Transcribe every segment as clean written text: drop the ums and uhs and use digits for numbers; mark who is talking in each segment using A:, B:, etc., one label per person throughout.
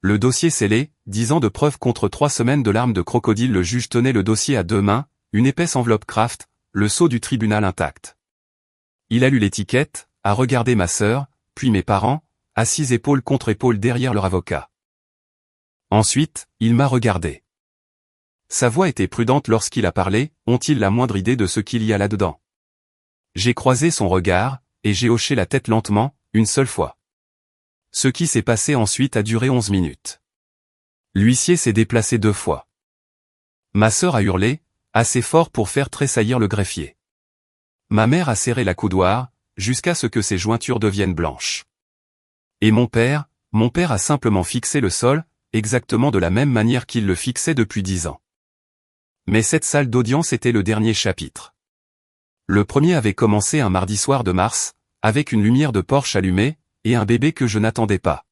A: Le dossier scellé, 10 ans de preuve contre 3 semaines de larmes de crocodile. Le juge tenait le dossier à 2 mains, une épaisse enveloppe Kraft, le sceau du tribunal intact. Il a lu l'étiquette, a regardé ma sœur, puis mes parents, assis épaule contre épaule derrière leur avocat. Ensuite, il m'a regardé. Sa voix était prudente lorsqu'il a parlé. Ont-ils la moindre idée de ce qu'il y a là-dedans? J'ai croisé son regard, et j'ai hoché la tête lentement, une seule fois. Ce qui s'est passé ensuite a duré 11 minutes. L'huissier s'est déplacé 2 fois. Ma sœur a hurlé, assez fort pour faire tressaillir le greffier. Ma mère a serré la coudoir, jusqu'à ce que ses jointures deviennent blanches. Et mon père a simplement fixé le sol, exactement de la même manière qu'il le fixait depuis 10 ans. Mais cette salle d'audience était le dernier chapitre. Le premier avait commencé un mardi soir de mars, avec une lumière de Porsche allumée, et un bébé que je n'attendais pas.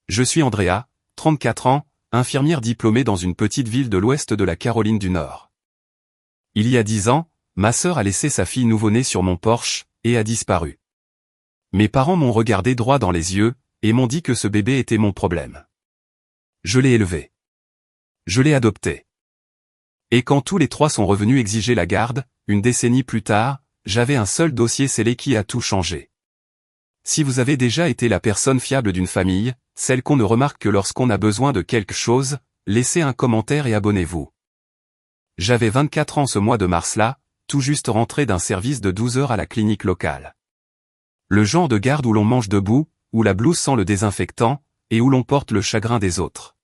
A: Je suis Andrea, 34 ans, infirmière diplômée dans une petite ville de l'ouest de la Caroline du Nord. Il y a 10 ans, ma sœur a laissé sa fille nouveau-née sur mon Porsche, et a disparu. Mes parents m'ont regardé droit dans les yeux, et m'ont dit que ce bébé était mon problème. Je l'ai élevé. Je l'ai adopté. Et quand tous les 3 sont revenus exiger la garde, une décennie plus tard, j'avais un seul dossier scellé qui a tout changé. Si vous avez déjà été la personne fiable d'une famille, celle qu'on ne remarque que lorsqu'on a besoin de quelque chose, laissez un commentaire et abonnez-vous. J'avais 24 ans ce mois de mars-là, tout juste rentré d'un service de 12 heures à la clinique locale. Le genre de garde où l'on mange debout, où la blouse sent le désinfectant, et où l'on porte le chagrin des autres.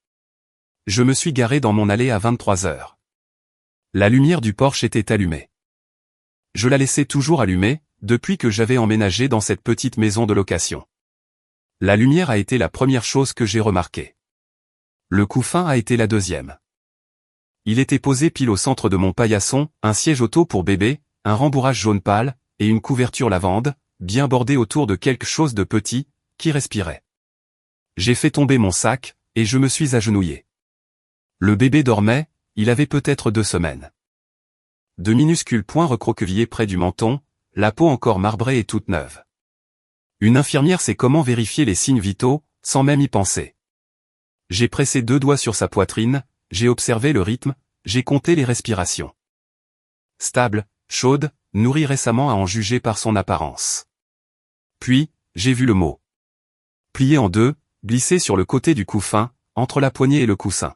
A: Je me suis garé dans mon allée à 23 heures. La lumière du Porsche était allumée. Je la laissais toujours allumée, depuis que j'avais emménagé dans cette petite maison de location. La lumière a été la première chose que j'ai remarquée. Le couffin a été la deuxième. Il était posé pile au centre de mon paillasson, un siège auto pour bébé, un rembourrage jaune pâle, et une couverture lavande, bien bordée autour de quelque chose de petit, qui respirait. J'ai fait tomber mon sac, et je me suis agenouillé. Le bébé dormait, il avait peut-être 2 semaines. De minuscules points recroquevillés près du menton, la peau encore marbrée et toute neuve. Une infirmière sait comment vérifier les signes vitaux, sans même y penser. J'ai pressé 2 doigts sur sa poitrine, j'ai observé le rythme, j'ai compté les respirations. Stable, chaude, nourrie récemment à en juger par son apparence. Puis, j'ai vu le mot. Plié en 2, glissé sur le côté du couffin, entre la poignée et le coussin.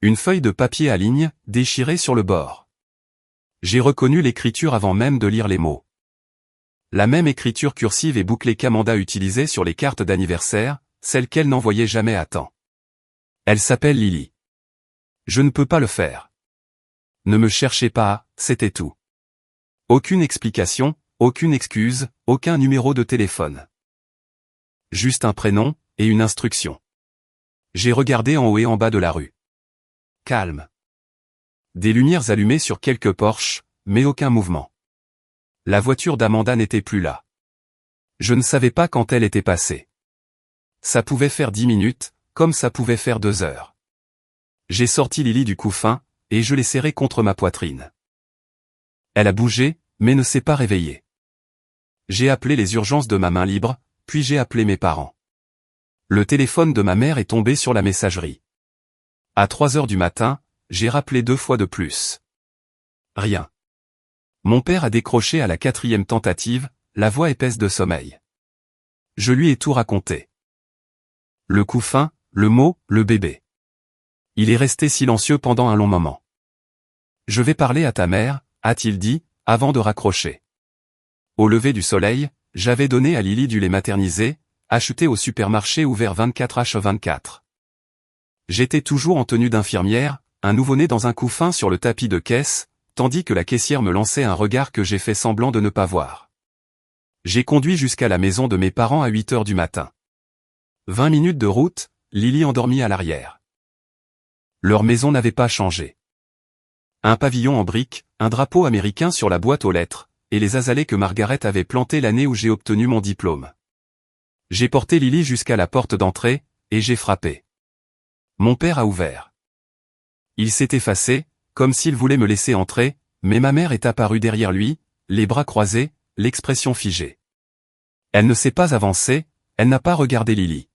A: Une feuille de papier à ligne, déchirée sur le bord. J'ai reconnu l'écriture avant même de lire les mots. La même écriture cursive et bouclée qu'Amanda utilisait sur les cartes d'anniversaire, celle qu'elle n'envoyait jamais à temps. Elle s'appelle Lily. Je ne peux pas le faire. Ne me cherchez pas, c'était tout. Aucune explication, aucune excuse, aucun numéro de téléphone. Juste un prénom, et une instruction. J'ai regardé en haut et en bas de la rue. Calme. Des lumières allumées sur quelques Porsche, mais aucun mouvement. La voiture d'Amanda n'était plus là. Je ne savais pas quand elle était passée. Ça pouvait faire 10 minutes, comme ça pouvait faire 2 heures. J'ai sorti Lily du couffin, et je l'ai serrée contre ma poitrine. Elle a bougé, mais ne s'est pas réveillée. J'ai appelé les urgences de ma main libre, puis j'ai appelé mes parents. Le téléphone de ma mère est tombé sur la messagerie. À 3 heures du matin, j'ai rappelé 2 fois de plus. Rien. Mon père a décroché à la 4e tentative, la voix épaisse de sommeil. Je lui ai tout raconté. Le couffin, le mot, le bébé. Il est resté silencieux pendant un long moment. Je vais parler à ta mère, a-t-il dit, avant de raccrocher. Au lever du soleil, j'avais donné à Lily du lait maternisé, acheté au supermarché ouvert 24h24. J'étais toujours en tenue d'infirmière, un nouveau-né dans un couffin sur le tapis de caisse, tandis que la caissière me lançait un regard que j'ai fait semblant de ne pas voir. J'ai conduit jusqu'à la maison de mes parents à 8 heures du matin. 20 minutes de route, Lily endormie à l'arrière. Leur maison n'avait pas changé. Un pavillon en briques, un drapeau américain sur la boîte aux lettres, et les azalées que Margaret avait plantées l'année où j'ai obtenu mon diplôme. J'ai porté Lily jusqu'à la porte d'entrée, et j'ai frappé. Mon père a ouvert. Il s'est effacé, comme s'il voulait me laisser entrer, mais ma mère est apparue derrière lui, les bras croisés, l'expression figée. Elle ne s'est pas avancée, elle n'a pas regardé Lily.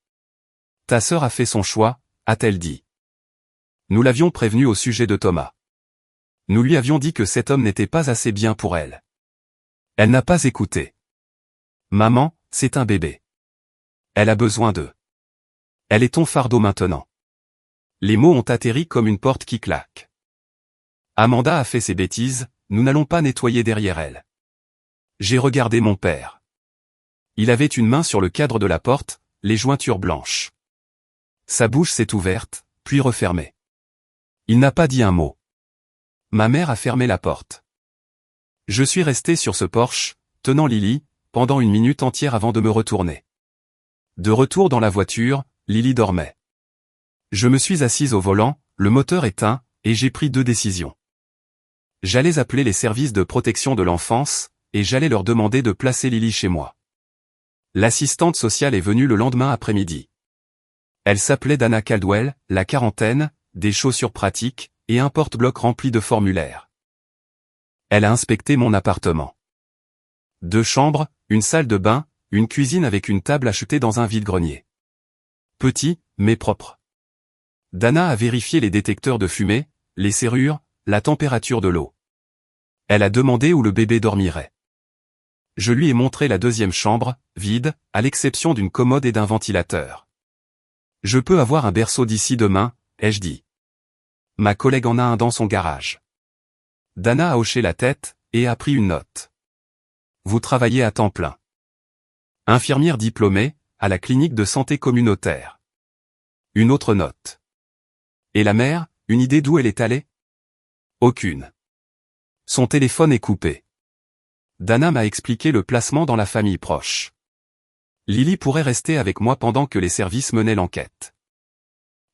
A: Ta sœur a fait son choix, a-t-elle dit. Nous l'avions prévenue au sujet de Thomas. Nous lui avions dit que cet homme n'était pas assez bien pour elle. Elle n'a pas écouté. Maman, c'est un bébé. Elle a besoin d'eux. Elle est ton fardeau maintenant. Les mots ont atterri comme une porte qui claque. Amanda a fait ses bêtises, nous n'allons pas nettoyer derrière elle. J'ai regardé mon père. Il avait une main sur le cadre de la porte, les jointures blanches. Sa bouche s'est ouverte, puis refermée. Il n'a pas dit un mot. Ma mère a fermé la porte. Je suis resté sur ce porche, tenant Lily, pendant une minute entière avant de me retourner. De retour dans la voiture, Lily dormait. Je me suis assise au volant, le moteur éteint, et j'ai pris 2 décisions. J'allais appeler les services de protection de l'enfance, et j'allais leur demander de placer Lily chez moi. L'assistante sociale est venue le lendemain après-midi. Elle s'appelait Dana Caldwell, la quarantaine, des chaussures pratiques, et un porte-bloc rempli de formulaires. Elle a inspecté mon appartement. 2 chambres, une salle de bain, une cuisine avec une table achetée dans un vide-grenier. Petit, mais propre. Dana a vérifié les détecteurs de fumée, les serrures, la température de l'eau. Elle a demandé où le bébé dormirait. Je lui ai montré la 2e chambre, vide, à l'exception d'une commode et d'un ventilateur. Je peux avoir un berceau d'ici demain, ai-je dit. Ma collègue en a un dans son garage. Dana a hoché la tête, et a pris une note. Vous travaillez à temps plein. Infirmière diplômée, à la clinique de santé communautaire. Une autre note. Et la mère, une idée d'où elle est allée? Aucune. Son téléphone est coupé. Dana m'a expliqué le placement dans la famille proche. Lily pourrait rester avec moi pendant que les services menaient l'enquête.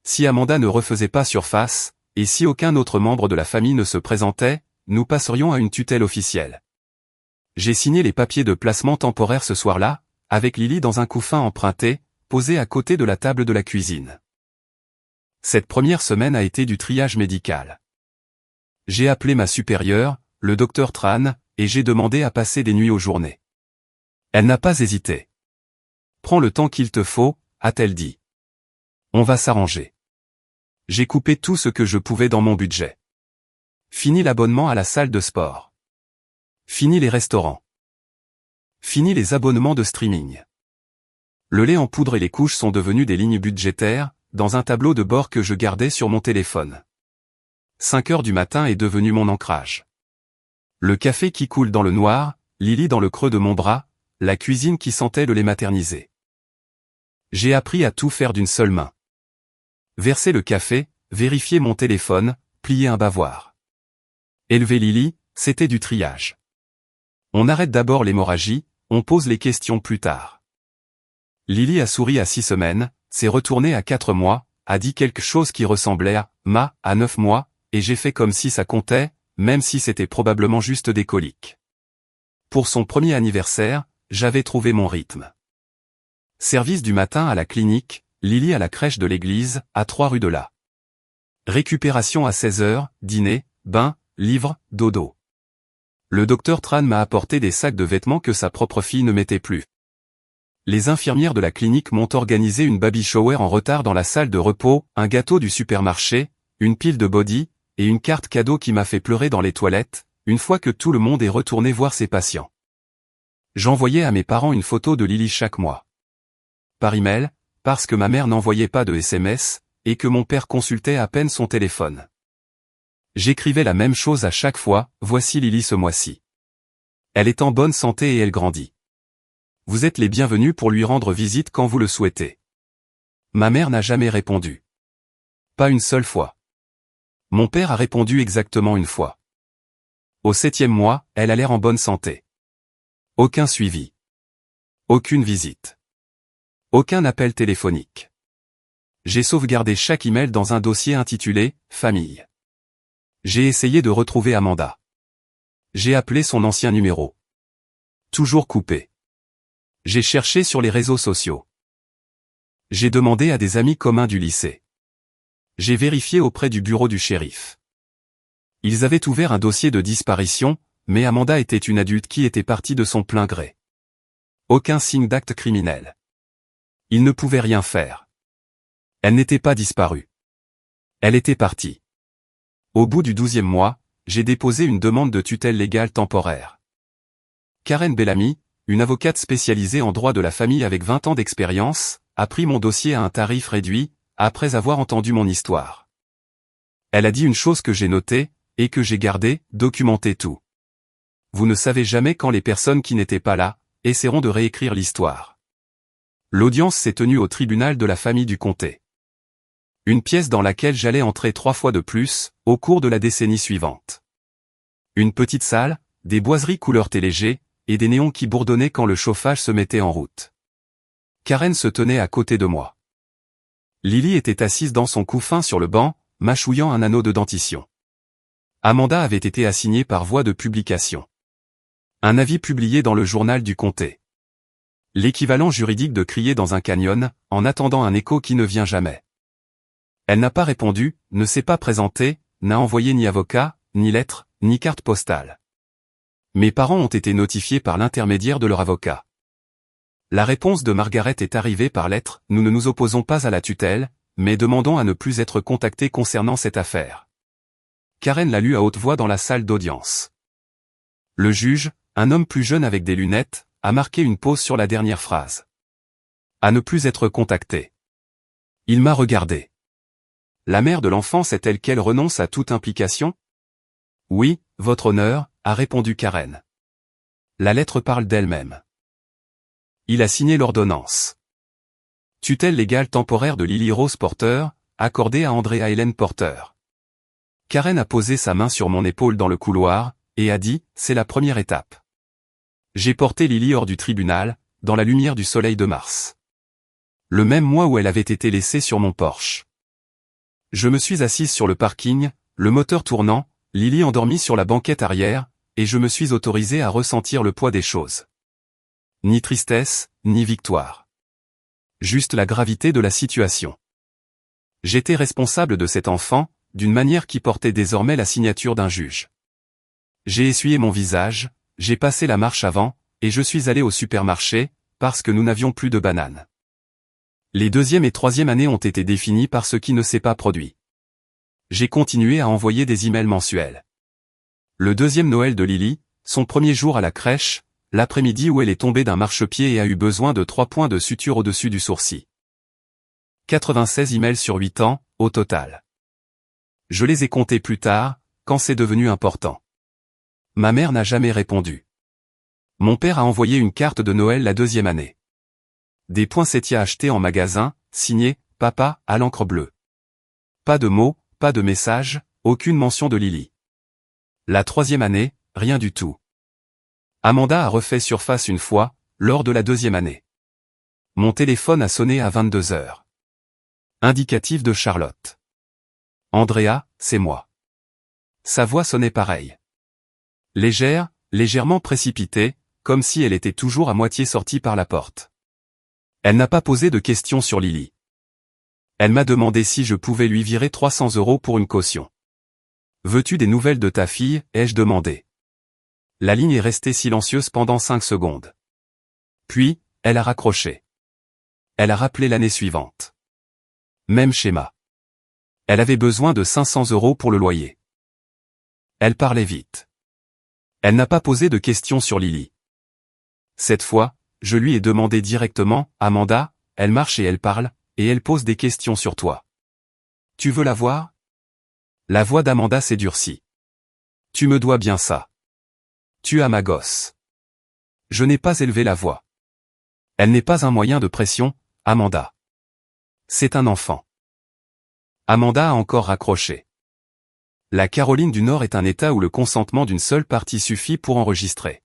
A: Si Amanda ne refaisait pas surface, et si aucun autre membre de la famille ne se présentait, nous passerions à une tutelle officielle. J'ai signé les papiers de placement temporaire ce soir-là, avec Lily dans un couffin emprunté, posé à côté de la table de la cuisine. Cette première semaine a été du triage médical. J'ai appelé ma supérieure, le docteur Tran, et j'ai demandé à passer des nuits aux journées. Elle n'a pas hésité. Prends le temps qu'il te faut, a-t-elle dit. On va s'arranger. J'ai coupé tout ce que je pouvais dans mon budget. Fini l'abonnement à la salle de sport. Fini les restaurants. Fini les abonnements de streaming. Le lait en poudre et les couches sont devenus des lignes budgétaires, dans un tableau de bord que je gardais sur mon téléphone. 5 heures du matin est devenu mon ancrage. Le café qui coule dans le noir, Lily dans le creux de mon bras, la cuisine qui sentait le lait maternisé. J'ai appris à tout faire d'une seule main. Verser le café, vérifier mon téléphone, plier un bavoir. Élever Lily, c'était du triage. On arrête d'abord l'hémorragie, on pose les questions plus tard. Lily a souri à 6 semaines, s'est retournée à 4 mois, a dit quelque chose qui ressemblait à « ma » à 9 mois, et j'ai fait comme si ça comptait, même si c'était probablement juste des coliques. Pour son premier anniversaire, j'avais trouvé mon rythme. Service du matin à la clinique, Lily à la crèche de l'église, à 3 rue de là. Récupération à 16 heures, dîner, bain, livre, dodo. Le docteur Tran m'a apporté des sacs de vêtements que sa propre fille ne mettait plus. Les infirmières de la clinique m'ont organisé une baby shower en retard dans la salle de repos, un gâteau du supermarché, une pile de body, et une carte cadeau qui m'a fait pleurer dans les toilettes, une fois que tout le monde est retourné voir ses patients. J'envoyais à mes parents une photo de Lily chaque mois. Par email, parce que ma mère n'envoyait pas de SMS, et que mon père consultait à peine son téléphone. J'écrivais la même chose à chaque fois, voici Lily ce mois-ci. Elle est en bonne santé et elle grandit. Vous êtes les bienvenus pour lui rendre visite quand vous le souhaitez. Ma mère n'a jamais répondu. Pas une seule fois. Mon père a répondu exactement une fois. Au 7e mois, elle a l'air en bonne santé. Aucun suivi. Aucune visite. Aucun appel téléphonique. J'ai sauvegardé chaque email dans un dossier intitulé « Famille ». J'ai essayé de retrouver Amanda. J'ai appelé son ancien numéro. Toujours coupé. J'ai cherché sur les réseaux sociaux. J'ai demandé à des amis communs du lycée. J'ai vérifié auprès du bureau du shérif. Ils avaient ouvert un dossier de disparition, mais Amanda était une adulte qui était partie de son plein gré. Aucun signe d'acte criminel. Ils ne pouvaient rien faire. Elle n'était pas disparue. Elle était partie. Au bout du 12e mois, j'ai déposé une demande de tutelle légale temporaire. Karen Bellamy, une avocate spécialisée en droit de la famille avec 20 ans d'expérience, a pris mon dossier à un tarif réduit, après avoir entendu mon histoire. Elle a dit une chose que j'ai notée, et que j'ai gardée, documenté tout. Vous ne savez jamais quand les personnes qui n'étaient pas là, essaieront de réécrire l'histoire. L'audience s'est tenue au tribunal de la famille du comté. Une pièce dans laquelle j'allais entrer 3 fois de plus, au cours de la décennie suivante. Une petite salle, des boiseries couleur thé léger, et des néons qui bourdonnaient quand le chauffage se mettait en route. Karen se tenait à côté de moi. Lily était assise dans son couffin sur le banc, mâchouillant un anneau de dentition. Amanda avait été assignée par voie de publication. Un avis publié dans le journal du comté. L'équivalent juridique de crier dans un canyon, en attendant un écho qui ne vient jamais. Elle n'a pas répondu, ne s'est pas présentée, n'a envoyé ni avocat, ni lettre, ni carte postale. Mes parents ont été notifiés par l'intermédiaire de leur avocat. La réponse de Margaret est arrivée par lettre, nous ne nous opposons pas à la tutelle, mais demandons à ne plus être contactés concernant cette affaire. Karen l'a lu à haute voix dans la salle d'audience. Le juge, un homme plus jeune avec des lunettes, a marqué une pause sur la dernière phrase. À ne plus être contacté. Il m'a regardé. La mère de l'enfant sait-elle qu'elle renonce à toute implication? Oui, votre honneur, a répondu Karen. La lettre parle d'elle-même. Il a signé l'ordonnance. Tutelle légale temporaire de Lily Rose Porter, accordée à Andrea Helen Porter. Karen a posé sa main sur mon épaule dans le couloir, et a dit, c'est la première étape. J'ai porté Lily hors du tribunal, dans la lumière du soleil de mars. Le même mois où elle avait été laissée sur mon Porsche. Je me suis assise sur le parking, le moteur tournant, Lily endormie sur la banquette arrière, et je me suis autorisé à ressentir le poids des choses. Ni tristesse, ni victoire. Juste la gravité de la situation. J'étais responsable de cet enfant, d'une manière qui portait désormais la signature d'un juge. J'ai essuyé mon visage, j'ai passé la marche avant, et je suis allé au supermarché, parce que nous n'avions plus de bananes. Les 2e et 3e années ont été définies par ce qui ne s'est pas produit. J'ai continué à envoyer des emails mensuels. Le 2e Noël de Lily, son premier jour à la crèche, l'après-midi où elle est tombée d'un marchepied et a eu besoin de 3 points de suture au-dessus du sourcil. 96 emails sur 8 ans, au total. Je les ai comptés plus tard, quand c'est devenu important. Ma mère n'a jamais répondu. Mon père a envoyé une carte de Noël la 2e année. Des poinsettias achetés en magasin, signés « Papa » à l'encre bleue. Pas de mots, pas de message, aucune mention de Lily. La 3e année, rien du tout. Amanda a refait surface une fois, lors de la 2e année. Mon téléphone a sonné à 22 heures. Indicatif de Charlotte. Andrea, c'est moi. Sa voix sonnait pareil. Légère, légèrement précipitée, comme si elle était toujours à moitié sortie par la porte. Elle n'a pas posé de questions sur Lily. Elle m'a demandé si je pouvais lui virer 300 € pour une caution. Veux-tu des nouvelles de ta fille, ai-je demandé. La ligne est restée silencieuse pendant 5 secondes. Puis, elle a raccroché. Elle a rappelé l'année suivante. Même schéma. Elle avait besoin de 500 € pour le loyer. Elle parlait vite. Elle n'a pas posé de questions sur Lily. Cette fois, je lui ai demandé directement, Amanda, elle marche et elle parle, et elle pose des questions sur toi. Tu veux la voir? La voix d'Amanda s'est durcie. Tu me dois bien ça. Tu as ma gosse. Je n'ai pas élevé la voix. Elle n'est pas un moyen de pression, Amanda. C'est un enfant. Amanda a encore raccroché. La Caroline du Nord est un État où le consentement d'une seule partie suffit pour enregistrer.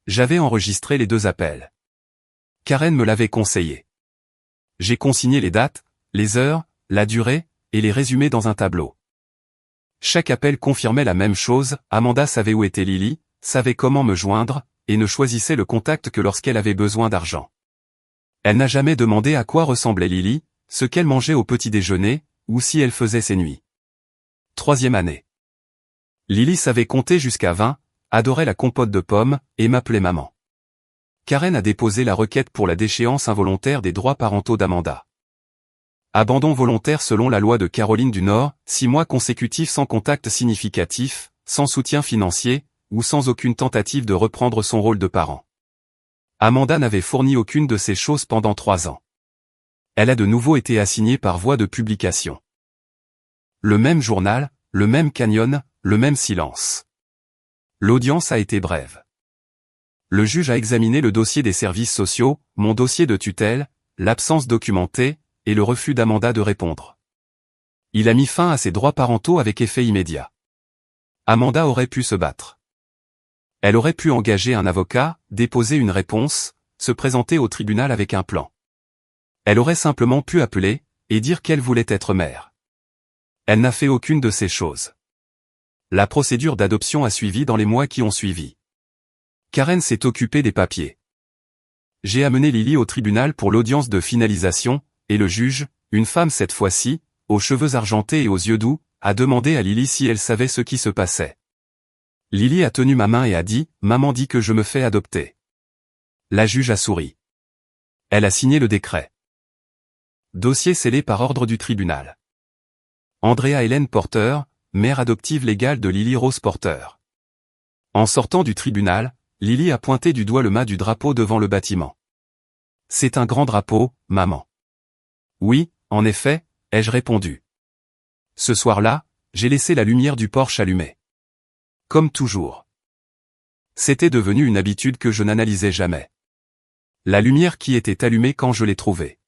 A: J'avais enregistré les 2 appels. Karen me l'avait conseillé. J'ai consigné les dates, les heures, la durée, et les résumés dans un tableau. Chaque appel confirmait la même chose, Amanda savait où était Lily, savait comment me joindre, et ne choisissait le contact que lorsqu'elle avait besoin d'argent. Elle n'a jamais demandé à quoi ressemblait Lily, ce qu'elle mangeait au petit déjeuner, ou si elle faisait ses nuits. 3e année. Lily savait compter jusqu'à 20, adorait la compote de pommes, et m'appelait maman. Karen a déposé la requête pour la déchéance involontaire des droits parentaux d'Amanda. Abandon volontaire selon la loi de Caroline du Nord, 6 mois consécutifs sans contact significatif, sans soutien financier, ou sans aucune tentative de reprendre son rôle de parent. Amanda n'avait fourni aucune de ces choses pendant 3 ans. Elle a de nouveau été assignée par voie de publication. Le même journal, le même canyon, le même silence. L'audience a été brève. Le juge a examiné le dossier des services sociaux, mon dossier de tutelle, l'absence documentée, et le refus d'Amanda de répondre. Il a mis fin à ses droits parentaux avec effet immédiat. Amanda aurait pu se battre. Elle aurait pu engager un avocat, déposer une réponse, se présenter au tribunal avec un plan. Elle aurait simplement pu appeler, et dire qu'elle voulait être mère. Elle n'a fait aucune de ces choses. La procédure d'adoption a suivi dans les mois qui ont suivi. Karen s'est occupée des papiers. J'ai amené Lily au tribunal pour l'audience de finalisation, et le juge, une femme cette fois-ci, aux cheveux argentés et aux yeux doux, a demandé à Lily si elle savait ce qui se passait. Lily a tenu ma main et a dit « Maman dit que je me fais adopter ». La juge a souri. Elle a signé le décret. Dossier scellé par ordre du tribunal. Andrea Hélène Porter, mère adoptive légale de Lily Rose Porter. En sortant du tribunal, Lily a pointé du doigt le mât du drapeau devant le bâtiment. « C'est un grand drapeau, maman. » « Oui, en effet, ai-je répondu. Ce soir-là, j'ai laissé la lumière du porche allumée. Comme toujours. C'était devenu une habitude que je n'analysais jamais. La lumière qui était allumée quand je l'ai trouvée.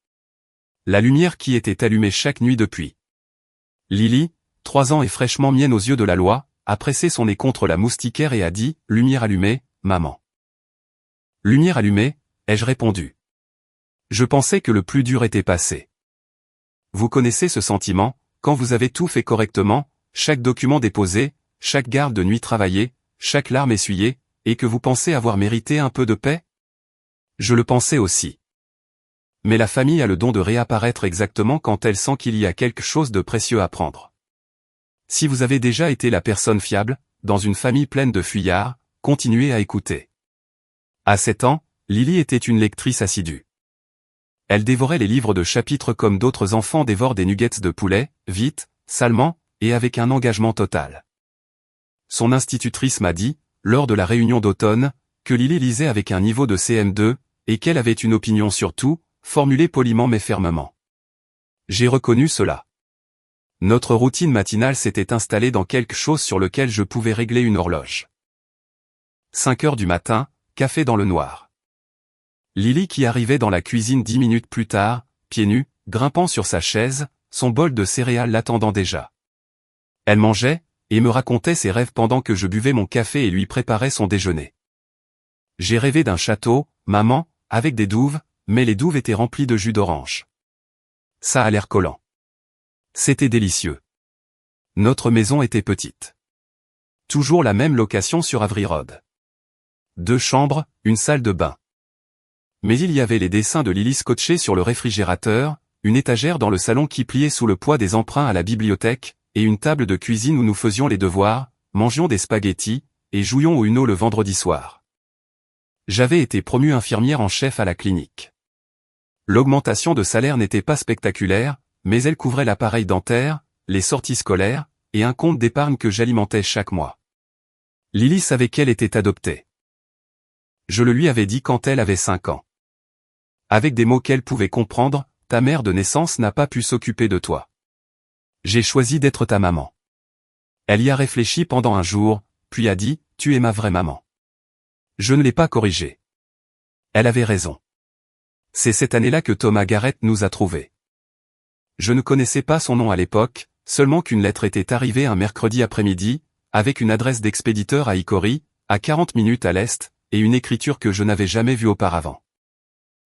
A: La lumière qui était allumée chaque nuit depuis. Lily, 3 ans et fraîchement mienne aux yeux de la loi, a pressé son nez contre la moustiquaire et a dit « Lumière allumée, maman. » Lumière allumée, ai-je répondu. Je pensais que le plus dur était passé. Vous connaissez ce sentiment, quand vous avez tout fait correctement, chaque document déposé, chaque garde de nuit travaillée, chaque larme essuyée, et que vous pensez avoir mérité un peu de paix? Je le pensais aussi. Mais la famille a le don de réapparaître exactement quand elle sent qu'il y a quelque chose de précieux à prendre. Si vous avez déjà été la personne fiable, dans une famille pleine de fuyards, continuez à écouter. À 7 ans, Lily était une lectrice assidue. Elle dévorait les livres de chapitres comme d'autres enfants dévorent des nuggets de poulet, vite, salement, et avec un engagement total. Son institutrice m'a dit, lors de la réunion d'automne, que Lily lisait avec un niveau de CM2, et qu'elle avait une opinion sur tout, formulée poliment mais fermement. J'ai reconnu cela. Notre routine matinale s'était installée dans quelque chose sur lequel je pouvais régler une horloge. 5 heures du matin, café dans le noir. Lily qui arrivait dans la cuisine 10 minutes plus tard, pieds nus, grimpant sur sa chaise, son bol de céréales l'attendant déjà. Elle mangeait, et me racontait ses rêves pendant que je buvais mon café et lui préparais son déjeuner. J'ai rêvé d'un château, maman, avec des douves, mais les douves étaient remplies de jus d'orange. Ça a l'air collant. C'était délicieux. Notre maison était petite. Toujours la même location sur Avery Road. 2 chambres, une salle de bain. Mais il y avait les dessins de Lily scotchés sur le réfrigérateur, une étagère dans le salon qui pliait sous le poids des emprunts à la bibliothèque, et une table de cuisine où nous faisions les devoirs, mangions des spaghettis, et jouions au Uno le vendredi soir. J'avais été promue infirmière en chef à la clinique. L'augmentation de salaire n'était pas spectaculaire, mais elle couvrait l'appareil dentaire, les sorties scolaires, et un compte d'épargne que j'alimentais chaque mois. Lily savait qu'elle était adoptée. Je le lui avais dit quand elle avait 5 ans. Avec des mots qu'elle pouvait comprendre, ta mère de naissance n'a pas pu s'occuper de toi. J'ai choisi d'être ta maman. Elle y a réfléchi pendant un jour, puis a dit, tu es ma vraie maman. Je ne l'ai pas corrigée. Elle avait raison. C'est cette année-là que Thomas Garrett nous a trouvés. Je ne connaissais pas son nom à l'époque, seulement qu'une lettre était arrivée un mercredi après-midi, avec une adresse d'expéditeur à Hickory, à 40 minutes à l'est, et une écriture que je n'avais jamais vue auparavant.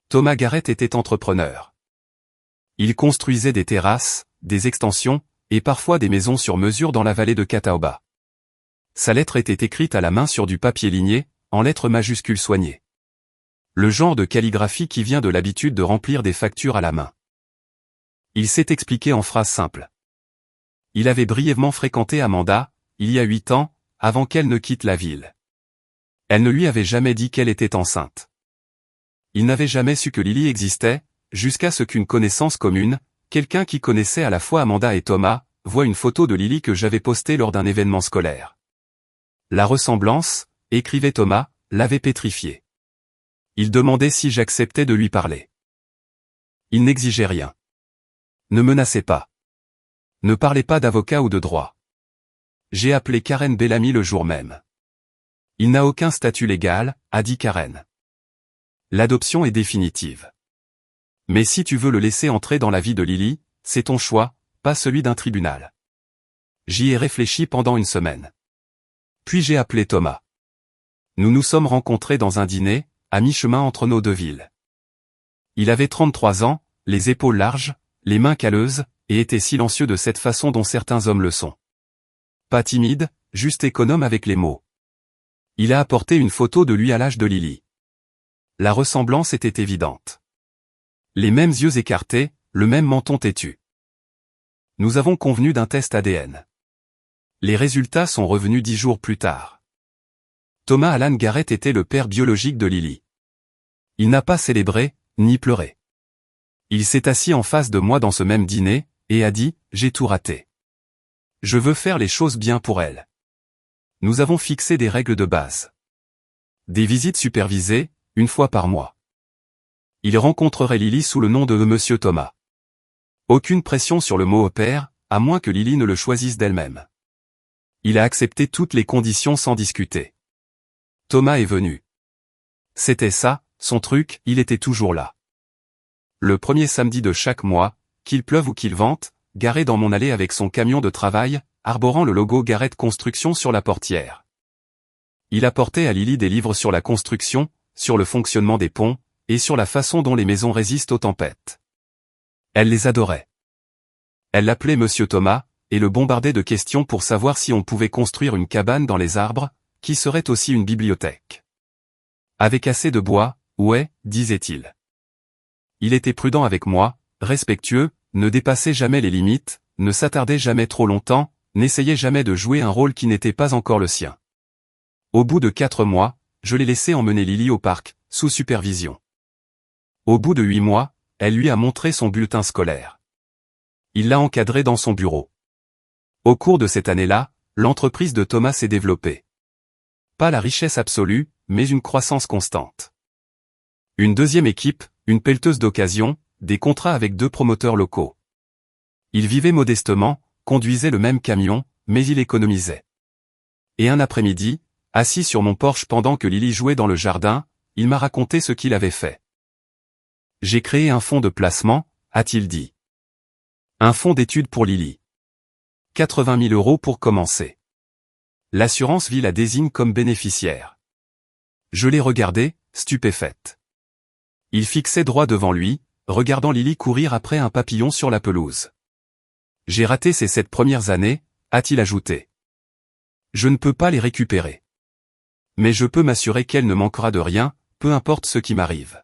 A: Thomas Garrett était entrepreneur. Il construisait des terrasses, des extensions, et parfois des maisons sur mesure dans la vallée de Catawba. Sa lettre était écrite à la main sur du papier ligné, en lettres majuscules soignées. Le genre de calligraphie qui vient de l'habitude de remplir des factures à la main. Il s'est expliqué en phrases simples. Il avait brièvement fréquenté Amanda, il y a 8 ans, avant qu'elle ne quitte la ville. Elle ne lui avait jamais dit qu'elle était enceinte. Il n'avait jamais su que Lily existait, jusqu'à ce qu'une connaissance commune, quelqu'un qui connaissait à la fois Amanda et Thomas, voit une photo de Lily que j'avais postée lors d'un événement scolaire. La ressemblance, écrivait Thomas, l'avait pétrifié. Il demandait si j'acceptais de lui parler. Il n'exigeait rien. Ne menacez pas. Ne parlez pas d'avocat ou de droit. J'ai appelé Karen Bellamy le jour même. Il n'a aucun statut légal, a dit Karen. L'adoption est définitive. Mais si tu veux le laisser entrer dans la vie de Lily, c'est ton choix, pas celui d'un tribunal. J'y ai réfléchi pendant une semaine. Puis j'ai appelé Thomas. Nous nous sommes rencontrés dans un dîner, à mi-chemin entre nos deux villes. Il avait 33 ans, les épaules larges, les mains calleuses, et était silencieux de cette façon dont certains hommes le sont. Pas timide, juste économe avec les mots. Il a apporté une photo de lui à l'âge de Lily. La ressemblance était évidente. Les mêmes yeux écartés, le même menton têtu. Nous avons convenu d'un test ADN. Les résultats sont revenus 10 jours plus tard. Thomas Alan Garrett était le père biologique de Lily. Il n'a pas célébré, ni pleuré. Il s'est assis en face de moi dans ce même dîner, et a dit, j'ai tout raté. Je veux faire les choses bien pour elle. Nous avons fixé des règles de base. Des visites supervisées, une fois par mois. Il rencontrerait Lily sous le nom de Monsieur Thomas. Aucune pression sur le mot au père, à moins que Lily ne le choisisse d'elle-même. Il a accepté toutes les conditions sans discuter. Thomas est venu. C'était ça, son truc, il était toujours là. Le premier samedi de chaque mois, qu'il pleuve ou qu'il vente, garé dans mon allée avec son camion de travail, arborant le logo Garrett Construction sur la portière. Il apportait à Lily des livres sur la construction, sur le fonctionnement des ponts, et sur la façon dont les maisons résistent aux tempêtes. Elle les adorait. Elle l'appelait Monsieur Thomas, et le bombardait de questions pour savoir si on pouvait construire une cabane dans les arbres, qui serait aussi une bibliothèque. Avec assez de bois, ouais, disait-il. Il était prudent avec moi, respectueux, ne dépassait jamais les limites, ne s'attardait jamais trop longtemps, n'essayait jamais de jouer un rôle qui n'était pas encore le sien. Au bout de 4 mois, je l'ai laissé emmener Lily au parc, sous supervision. Au bout de 8 mois, elle lui a montré son bulletin scolaire. Il l'a encadré dans son bureau. Au cours de cette année-là, l'entreprise de Thomas s'est développée. Pas la richesse absolue, mais une croissance constante. Une deuxième équipe, une pelleteuse d'occasion, des contrats avec 2 promoteurs locaux. Il vivait modestement, conduisait le même camion, mais il économisait. Et un après-midi, assis sur mon porche pendant que Lily jouait dans le jardin, il m'a raconté ce qu'il avait fait. J'ai créé un fonds de placement, a-t-il dit. Un fonds d'études pour Lily. 80 000 € pour commencer. L'assurance vie la désigne comme bénéficiaire. Je l'ai regardé, stupéfaite. Il fixait droit devant lui, regardant Lily courir après un papillon sur la pelouse. J'ai raté ces 7 premières années, a-t-il ajouté. Je ne peux pas les récupérer. Mais je peux m'assurer qu'elle ne manquera de rien, peu importe ce qui m'arrive.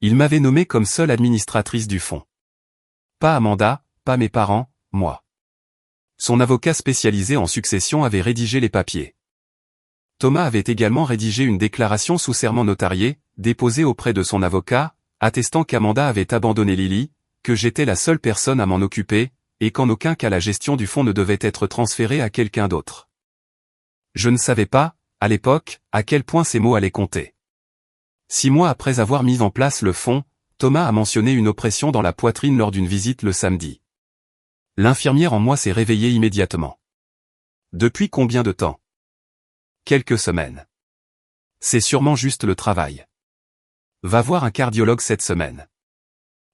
A: Il m'avait nommé comme seule administratrice du fonds. Pas Amanda, pas mes parents, moi. Son avocat spécialisé en succession avait rédigé les papiers. Thomas avait également rédigé une déclaration sous serment notariée, déposée auprès de son avocat, attestant qu'Amanda avait abandonné Lily, que j'étais la seule personne à m'en occuper, et qu'en aucun cas la gestion du fonds ne devait être transférée à quelqu'un d'autre. Je ne savais pas, à l'époque, à quel point ces mots allaient compter. 6 mois après avoir mis en place le fonds, Thomas a mentionné une oppression dans la poitrine lors d'une visite le samedi. L'infirmière en moi s'est réveillée immédiatement. Depuis combien de temps? Quelques semaines. C'est sûrement juste le travail. Va voir un cardiologue cette semaine.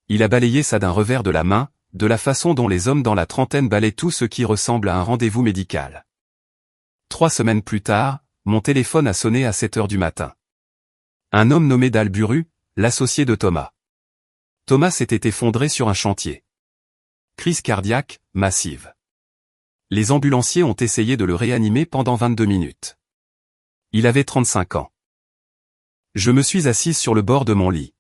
A: Il a balayé ça d'un revers de la main, de la façon dont les hommes dans la trentaine balaient tout ce qui ressemble à un rendez-vous médical. 3 semaines plus tard, mon téléphone a sonné à 7 heures du matin. Un homme nommé Dalburu, l'associé de Thomas. Thomas s'était effondré sur un chantier. Crise cardiaque, massive. Les ambulanciers ont essayé de le réanimer pendant 22 minutes. Il avait 35 ans. Je me suis assise sur le bord de mon lit.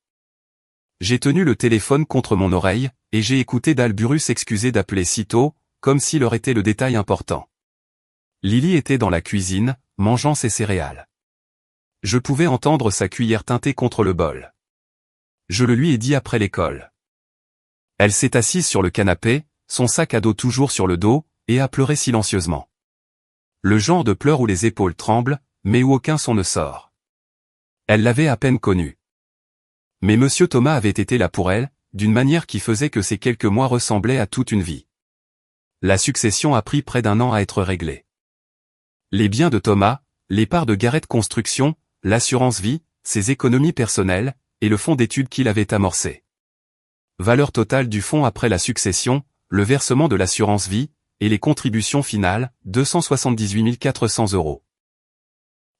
A: J'ai tenu le téléphone contre mon oreille, et j'ai écouté Dalburu s'excuser d'appeler si tôt, comme s'il aurait été le détail important. Lily était dans la cuisine, mangeant ses céréales. Je pouvais entendre sa cuillère teinter contre le bol. Je le lui ai dit après l'école. Elle s'est assise sur le canapé, son sac à dos toujours sur le dos, et a pleuré silencieusement. Le genre de pleurs où les épaules tremblent, mais où aucun son ne sort. Elle l'avait à peine connu. Mais Monsieur Thomas avait été là pour elle, d'une manière qui faisait que ces quelques mois ressemblaient à toute une vie. La succession a pris près d'1 an à être réglée. Les biens de Thomas, les parts de Garrett Construction, l'assurance vie, ses économies personnelles, et le fonds d'études qu'il avait amorcé. Valeur totale du fonds après la succession, le versement de l'assurance vie, et les contributions finales, 278 400 €.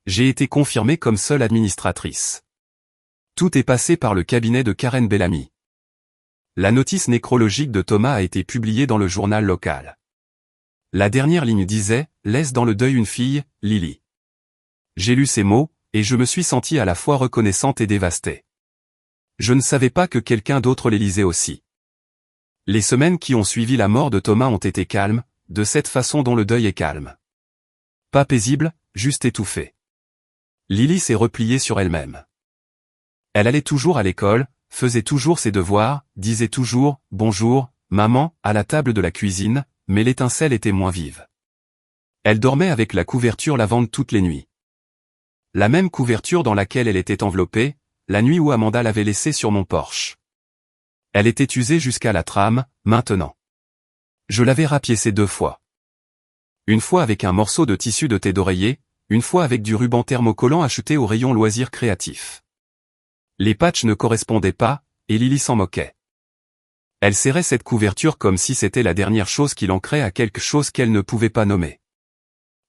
A: J'ai été confirmée comme seule administratrice. Tout est passé par le cabinet de Karen Bellamy. La notice nécrologique de Thomas a été publiée dans le journal local. La dernière ligne disait « Laisse dans le deuil une fille, Lily ». J'ai lu ces mots, et je me suis sentie à la fois reconnaissante et dévastée. Je ne savais pas que quelqu'un d'autre les lisait aussi. Les semaines qui ont suivi la mort de Thomas ont été calmes, de cette façon dont le deuil est calme. Pas paisible, juste étouffé. Lily s'est repliée sur elle-même. Elle allait toujours à l'école, faisait toujours ses devoirs, disait toujours « Bonjour, maman » à la table de la cuisine, mais l'étincelle était moins vive. Elle dormait avec la couverture lavande toutes les nuits. La même couverture dans laquelle elle était enveloppée, la nuit où Amanda l'avait laissée sur mon porche. Elle était usée jusqu'à la trame, maintenant. Je l'avais rapiécée 2 fois. Une fois avec un morceau de tissu de thé d'oreiller, une fois avec du ruban thermocollant acheté au rayon loisirs créatifs. Les patchs ne correspondaient pas, et Lily s'en moquait. Elle serrait cette couverture comme si c'était la dernière chose qui l'ancrait à quelque chose qu'elle ne pouvait pas nommer.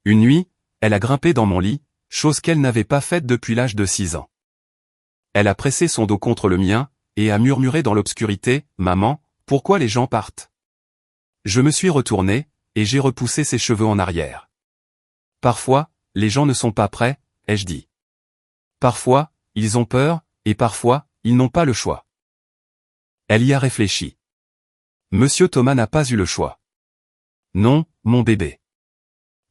A: Une nuit, elle a grimpé dans mon lit, chose qu'elle n'avait pas faite depuis l'âge de 6 ans. Elle a pressé son dos contre le mien, et a murmuré dans l'obscurité, « Maman, pourquoi les gens partent ?» Je me suis retourné, et j'ai repoussé ses cheveux en arrière. Parfois, les gens ne sont pas prêts, ai-je dit. Parfois, ils ont peur, et parfois, ils n'ont pas le choix. Elle y a réfléchi. Monsieur Thomas n'a pas eu le choix. Non, mon bébé.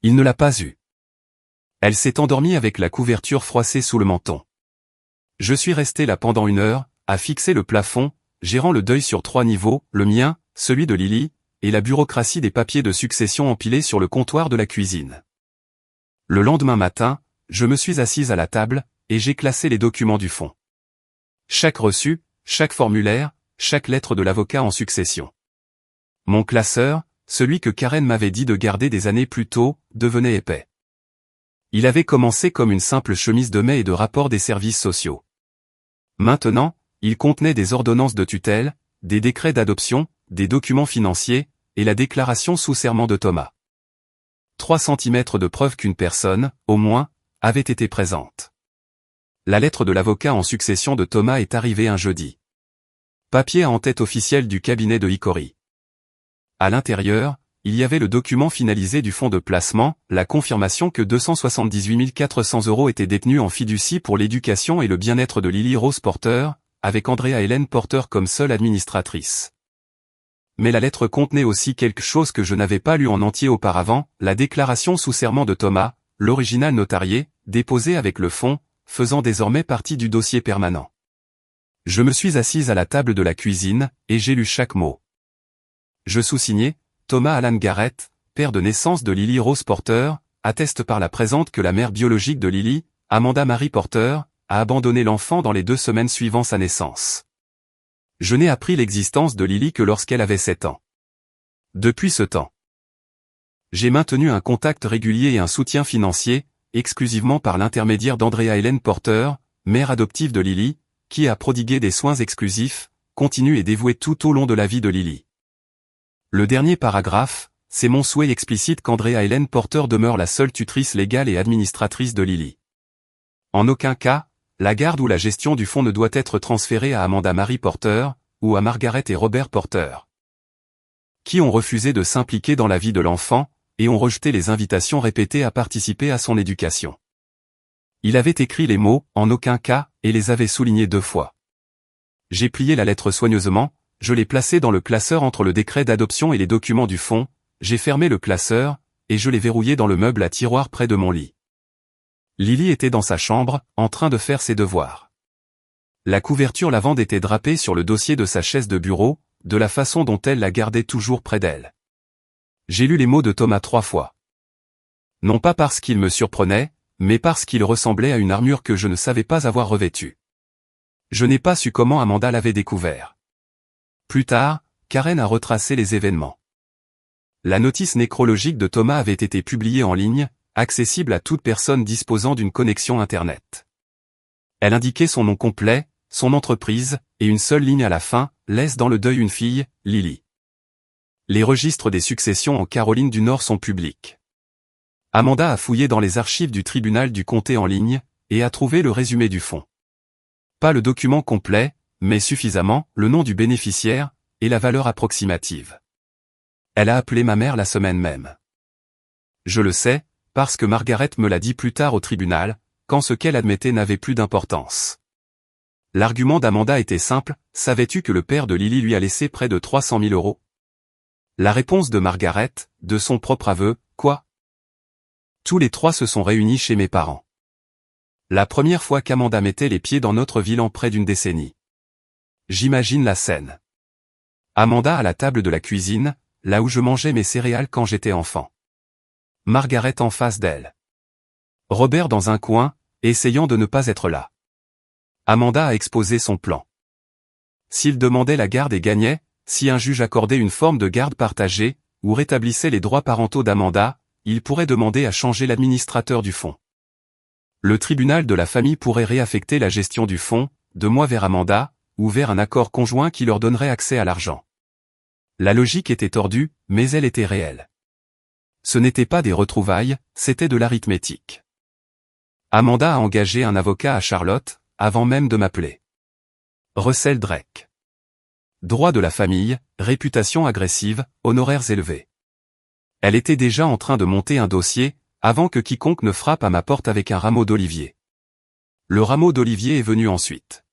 A: Il ne l'a pas eu. Elle s'est endormie avec la couverture froissée sous le menton. Je suis resté là pendant 1 heure, à fixer le plafond, gérant le deuil sur 3 niveaux, le mien, celui de Lily, et la bureaucratie des papiers de succession empilés sur le comptoir de la cuisine. Le lendemain matin, je me suis assise à la table, et j'ai classé les documents du fonds. Chaque reçu, chaque formulaire, chaque lettre de l'avocat en succession. Mon classeur, celui que Karen m'avait dit de garder des années plus tôt, devenait épais. Il avait commencé comme une simple chemise de mai et de rapport des services sociaux. Maintenant, il contenait des ordonnances de tutelle, des décrets d'adoption, des documents financiers, et la déclaration sous serment de Thomas. 3 centimètres de preuve qu'une personne, au moins, avait été présente. La lettre de l'avocat en succession de Thomas est arrivée un jeudi. Papier en tête officielle du cabinet de Hickory. À l'intérieur, il y avait le document finalisé du fonds de placement, la confirmation que 278 400 € étaient détenus en fiducie pour l'éducation et le bien-être de Lily Rose Porter, avec Andrea Hélène Porter comme seule administratrice. Mais la lettre contenait aussi quelque chose que je n'avais pas lu en entier auparavant, la déclaration sous serment de Thomas, l'original notarié, déposé avec le fonds, faisant désormais partie du dossier permanent. Je me suis assise à la table de la cuisine, et j'ai lu chaque mot. Je sous-signais, Thomas Alan Garrett, père de naissance de Lily Rose Porter, atteste par la présente que la mère biologique de Lily, Amanda Marie Porter, a abandonné l'enfant dans les 2 semaines suivant sa naissance. Je n'ai appris l'existence de Lily que lorsqu'elle avait 7 ans. Depuis ce temps, j'ai maintenu un contact régulier et un soutien financier, exclusivement par l'intermédiaire d'Andrea Hélène Porter, mère adoptive de Lily, qui a prodigué des soins exclusifs, continus et dévoués tout au long de la vie de Lily. Le dernier paragraphe, c'est mon souhait explicite qu'Andrea Hélène Porter demeure la seule tutrice légale et administratrice de Lily. En aucun cas, la garde ou la gestion du fonds ne doit être transférée à Amanda Marie Porter, ou à Margaret et Robert Porter, qui ont refusé de s'impliquer dans la vie de l'enfant, et ont rejeté les invitations répétées à participer à son éducation. Il avait écrit les mots « en aucun cas » et les avait soulignés 2 fois. J'ai plié la lettre soigneusement, je l'ai placée dans le classeur entre le décret d'adoption et les documents du fonds, j'ai fermé le classeur, et je l'ai verrouillé dans le meuble à tiroir près de mon lit. Lily était dans sa chambre, en train de faire ses devoirs. La couverture lavande était drapée sur le dossier de sa chaise de bureau, de la façon dont elle la gardait toujours près d'elle. J'ai lu les mots de Thomas 3 fois. Non pas parce qu'il me surprenait, mais parce qu'il ressemblait à une armure que je ne savais pas avoir revêtue. Je n'ai pas su comment Amanda l'avait découvert. Plus tard, Karen a retracé les événements. La notice nécrologique de Thomas avait été publiée en ligne, accessible à toute personne disposant d'une connexion Internet. Elle indiquait son nom complet, son entreprise, et une seule ligne à la fin, laisse dans le deuil une fille, Lily. Les registres des successions en Caroline du Nord sont publics. Amanda a fouillé dans les archives du tribunal du comté en ligne, et a trouvé le résumé du fonds. Pas le document complet, mais suffisamment, le nom du bénéficiaire, et la valeur approximative. Elle a appelé ma mère la semaine même. Je le sais, parce que Margaret me l'a dit plus tard au tribunal, quand ce qu'elle admettait n'avait plus d'importance. L'argument d'Amanda était simple, savais-tu que le père de Lily lui a laissé près de 300 000 €? La réponse de Margaret, de son propre aveu, quoi? Tous les trois se sont réunis chez mes parents. La première fois qu'Amanda mettait les pieds dans notre ville en près d'une décennie. J'imagine la scène. Amanda à la table de la cuisine, là où je mangeais mes céréales quand j'étais enfant. Margaret en face d'elle. Robert dans un coin, essayant de ne pas être là. Amanda a exposé son plan. S'il demandait la garde et gagnait, si un juge accordait une forme de garde partagée, ou rétablissait les droits parentaux d'Amanda, il pourrait demander à changer l'administrateur du fonds. Le tribunal de la famille pourrait réaffecter la gestion du fonds, de moi vers Amanda, ou vers un accord conjoint qui leur donnerait accès à l'argent. La logique était tordue, mais elle était réelle. Ce n'était pas des retrouvailles, c'était de l'arithmétique. Amanda a engagé un avocat à Charlotte, avant même de m'appeler. Russell Drake. Droit de la famille, réputation agressive, honoraires élevés. Elle était déjà en train de monter un dossier, avant que quiconque ne frappe à ma porte avec un rameau d'olivier. Le rameau d'olivier est venu ensuite.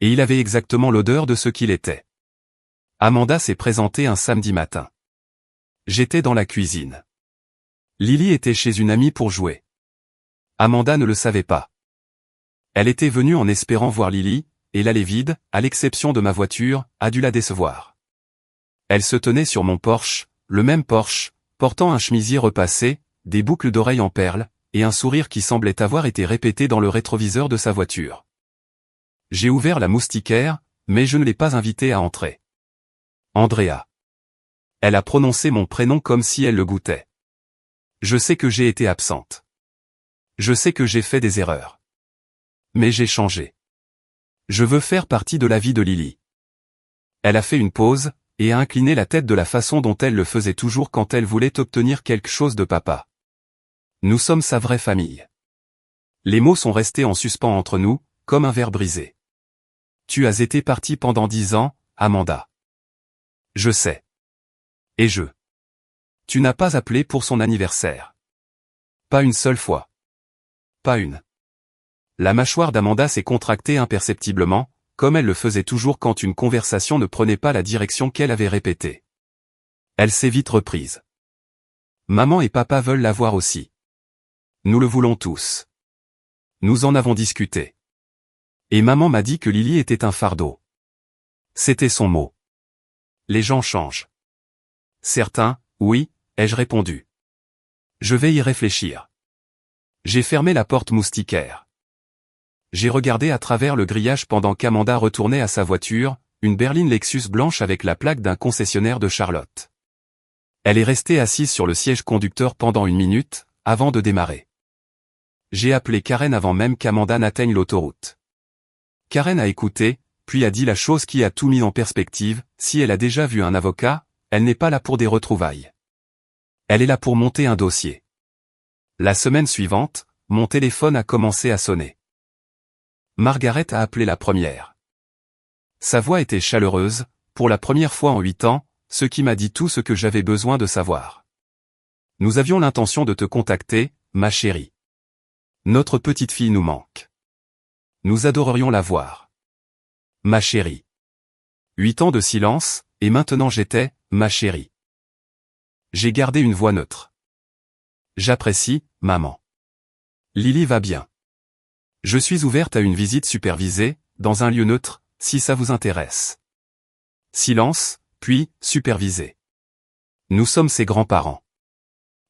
A: Et il avait exactement l'odeur de ce qu'il était. Amanda s'est présentée un samedi matin. J'étais dans la cuisine. Lily était chez une amie pour jouer. Amanda ne le savait pas. Elle était venue en espérant voir Lily, et l'allée vide, à l'exception de ma voiture, a dû la décevoir. Elle se tenait sur mon Porsche, le même Porsche, portant un chemisier repassé, des boucles d'oreilles en perles, et un sourire qui semblait avoir été répété dans le rétroviseur de sa voiture. J'ai ouvert la moustiquaire, mais je ne l'ai pas invitée à entrer. Andrea. Elle a prononcé mon prénom comme si elle le goûtait. Je sais que j'ai été absente. Je sais que j'ai fait des erreurs. Mais j'ai changé. Je veux faire partie de la vie de Lily. Elle a fait une pause, et a incliné la tête de la façon dont elle le faisait toujours quand elle voulait obtenir quelque chose de papa. Nous sommes sa vraie famille. Les mots sont restés en suspens entre nous, comme un verre brisé. Tu as été partie pendant 10 ans, Amanda. Je sais. Et je. Tu n'as pas appelé pour son anniversaire. Pas une seule fois. Pas une. La mâchoire d'Amanda s'est contractée imperceptiblement, comme elle le faisait toujours quand une conversation ne prenait pas la direction qu'elle avait répétée. Elle s'est vite reprise. Maman et papa veulent la voir aussi. Nous le voulons tous. Nous en avons discuté. Et maman m'a dit que Lily était un fardeau. C'était son mot. Les gens changent. Certains, oui, ai-je répondu. Je vais y réfléchir. J'ai fermé la porte moustiquaire. J'ai regardé à travers le grillage pendant qu'Amanda retournait à sa voiture, une berline Lexus blanche avec la plaque d'un concessionnaire de Charlotte. Elle est restée assise sur le siège conducteur pendant 1 minute, avant de démarrer. J'ai appelé Karen avant même qu'Amanda n'atteigne l'autoroute. Karen a écouté, puis a dit la chose qui a tout mis en perspective, si elle a déjà vu un avocat, elle n'est pas là pour des retrouvailles. Elle est là pour monter un dossier. La semaine suivante, mon téléphone a commencé à sonner. Margaret a appelé la première. Sa voix était chaleureuse, pour la première fois en 8 ans, ce qui m'a dit tout ce que j'avais besoin de savoir. Nous avions l'intention de te contacter, ma chérie. Notre petite fille nous manque. Nous adorerions la voir. Ma chérie. 8 ans de silence, et maintenant j'étais, ma chérie. J'ai gardé une voix neutre. J'apprécie, maman. Lily va bien. Je suis ouverte à une visite supervisée, dans un lieu neutre, si ça vous intéresse. Silence, puis, supervisé. Nous sommes ses grands-parents.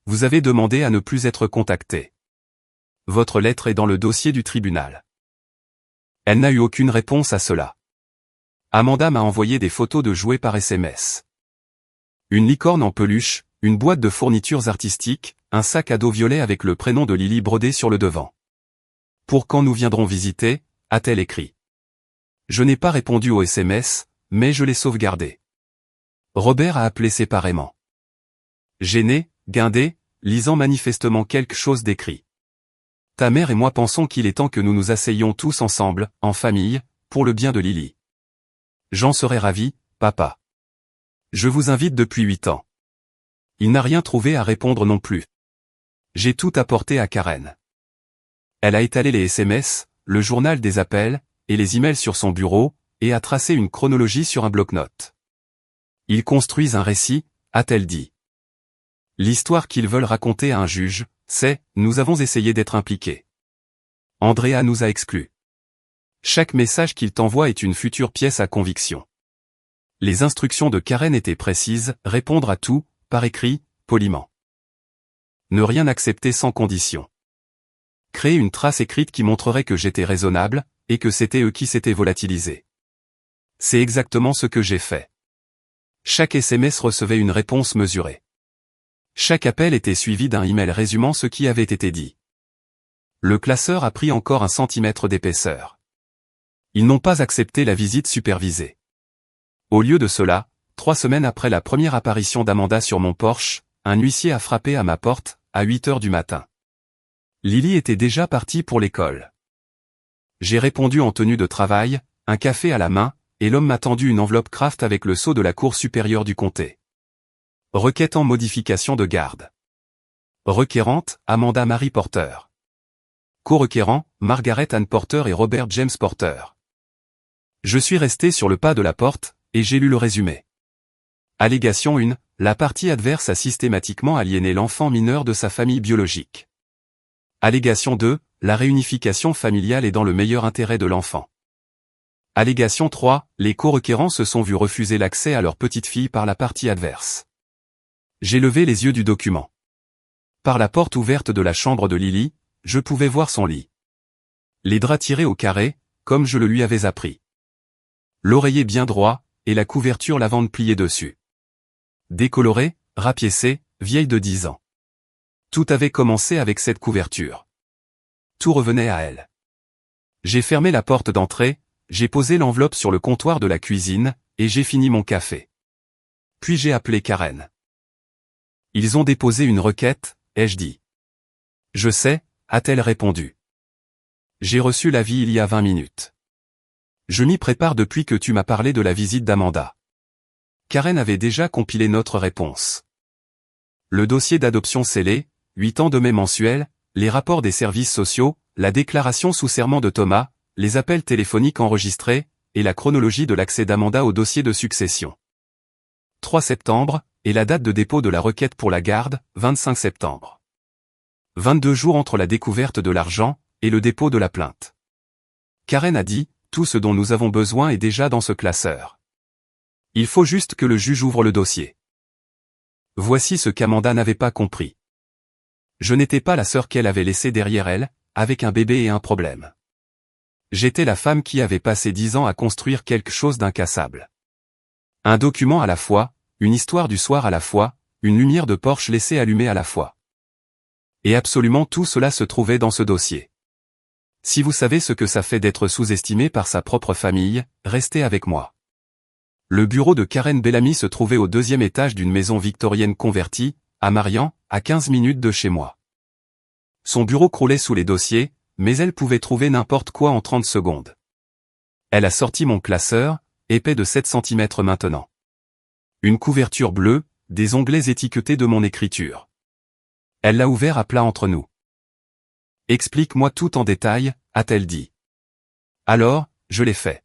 A: Vous avez demandé à ne plus être contacté. Votre lettre est dans le dossier du tribunal. Elle n'a eu aucune réponse à cela. Amanda m'a envoyé des photos de jouets par SMS. Une licorne en peluche, une boîte de fournitures artistiques, un sac à dos violet avec le prénom de Lily brodé sur le devant. Pour quand nous viendrons visiter, a-t-elle écrit. Je n'ai pas répondu au SMS, mais je l'ai sauvegardé. Robert a appelé séparément. Gêné, guindé, lisant manifestement quelque chose d'écrit. Ta mère et moi pensons qu'il est temps que nous nous asseyions tous ensemble, en famille, pour le bien de Lily. J'en serais ravi, papa. Je vous invite depuis 8 ans. Il n'a rien trouvé à répondre non plus. J'ai tout apporté à Karen. Elle a étalé les SMS, le journal des appels, et les emails sur son bureau, et a tracé une chronologie sur un bloc-notes. Ils construisent un récit, a-t-elle dit. L'histoire qu'ils veulent raconter à un juge, c'est « Nous avons essayé d'être impliqués. Andrea nous a exclus. » Chaque message qu'il t'envoie est une future pièce à conviction. Les instructions de Karen étaient précises, répondre à tout, par écrit, poliment. Ne rien accepter sans condition. Créer une trace écrite qui montrerait que j'étais raisonnable, et que c'était eux qui s'étaient volatilisés. C'est exactement ce que j'ai fait. Chaque SMS recevait une réponse mesurée. Chaque appel était suivi d'un email résumant ce qui avait été dit. Le classeur a pris encore 1 centimètre d'épaisseur. Ils n'ont pas accepté la visite supervisée. Au lieu de cela, 3 semaines après la première apparition d'Amanda sur mon porche, un huissier a frappé à ma porte, à 8 heures du matin. Lily était déjà partie pour l'école. J'ai répondu en tenue de travail, un café à la main, et l'homme m'a tendu une enveloppe Kraft avec le sceau de la Cour supérieure du comté. Requête en modification de garde. Requérante, Amanda Marie Porter. Co-requérant, Margaret Ann Porter et Robert James Porter. Je suis resté sur le pas de la porte, et j'ai lu le résumé. Allégation 1, la partie adverse a systématiquement aliéné l'enfant mineur de sa famille biologique. Allégation 2, la réunification familiale est dans le meilleur intérêt de l'enfant. Allégation 3, les co-requérants se sont vus refuser l'accès à leur petite fille par la partie adverse. J'ai levé les yeux du document. Par la porte ouverte de la chambre de Lily, je pouvais voir son lit. Les draps tirés au carré, comme je le lui avais appris. L'oreiller bien droit, et la couverture lavande pliée dessus. Décolorée, rapiécée, vieille de 10 ans. Tout avait commencé avec cette couverture. Tout revenait à elle. J'ai fermé la porte d'entrée, j'ai posé l'enveloppe sur le comptoir de la cuisine, et j'ai fini mon café. Puis j'ai appelé Karen. Ils ont déposé une requête, ai-je dit. Je sais, a-t-elle répondu. J'ai reçu l'avis il y a 20 minutes. Je m'y prépare depuis que tu m'as parlé de la visite d'Amanda. Karen avait déjà compilé notre réponse. Le dossier d'adoption scellé, 8 ans de mai mensuel, les rapports des services sociaux, la déclaration sous serment de Thomas, les appels téléphoniques enregistrés, et la chronologie de l'accès d'Amanda au dossier de succession. 3 septembre, et la date de dépôt de la requête pour la garde, 25 septembre. 22 jours entre la découverte de l'argent, et le dépôt de la plainte. Karen a dit, tout ce dont nous avons besoin est déjà dans ce classeur. Il faut juste que le juge ouvre le dossier. Voici ce qu'Amanda n'avait pas compris. Je n'étais pas la sœur qu'elle avait laissée derrière elle, avec un bébé et un problème. J'étais la femme qui avait passé 10 ans à construire quelque chose d'incassable. Un document à la fois, une histoire du soir à la fois, une lumière de Porsche laissée allumée à la fois. Et absolument tout cela se trouvait dans ce dossier. Si vous savez ce que ça fait d'être sous-estimé par sa propre famille, restez avec moi. Le bureau de Karen Bellamy se trouvait au 2e étage d'une maison victorienne convertie, à Marian, à 15 minutes de chez moi. Son bureau croulait sous les dossiers, mais elle pouvait trouver n'importe quoi en 30 secondes. Elle a sorti mon classeur, épais de 7 cm maintenant. Une couverture bleue, des onglets étiquetés de mon écriture. Elle l'a ouvert à plat entre nous. Explique-moi tout en détail, a-t-elle dit. Alors, je l'ai fait.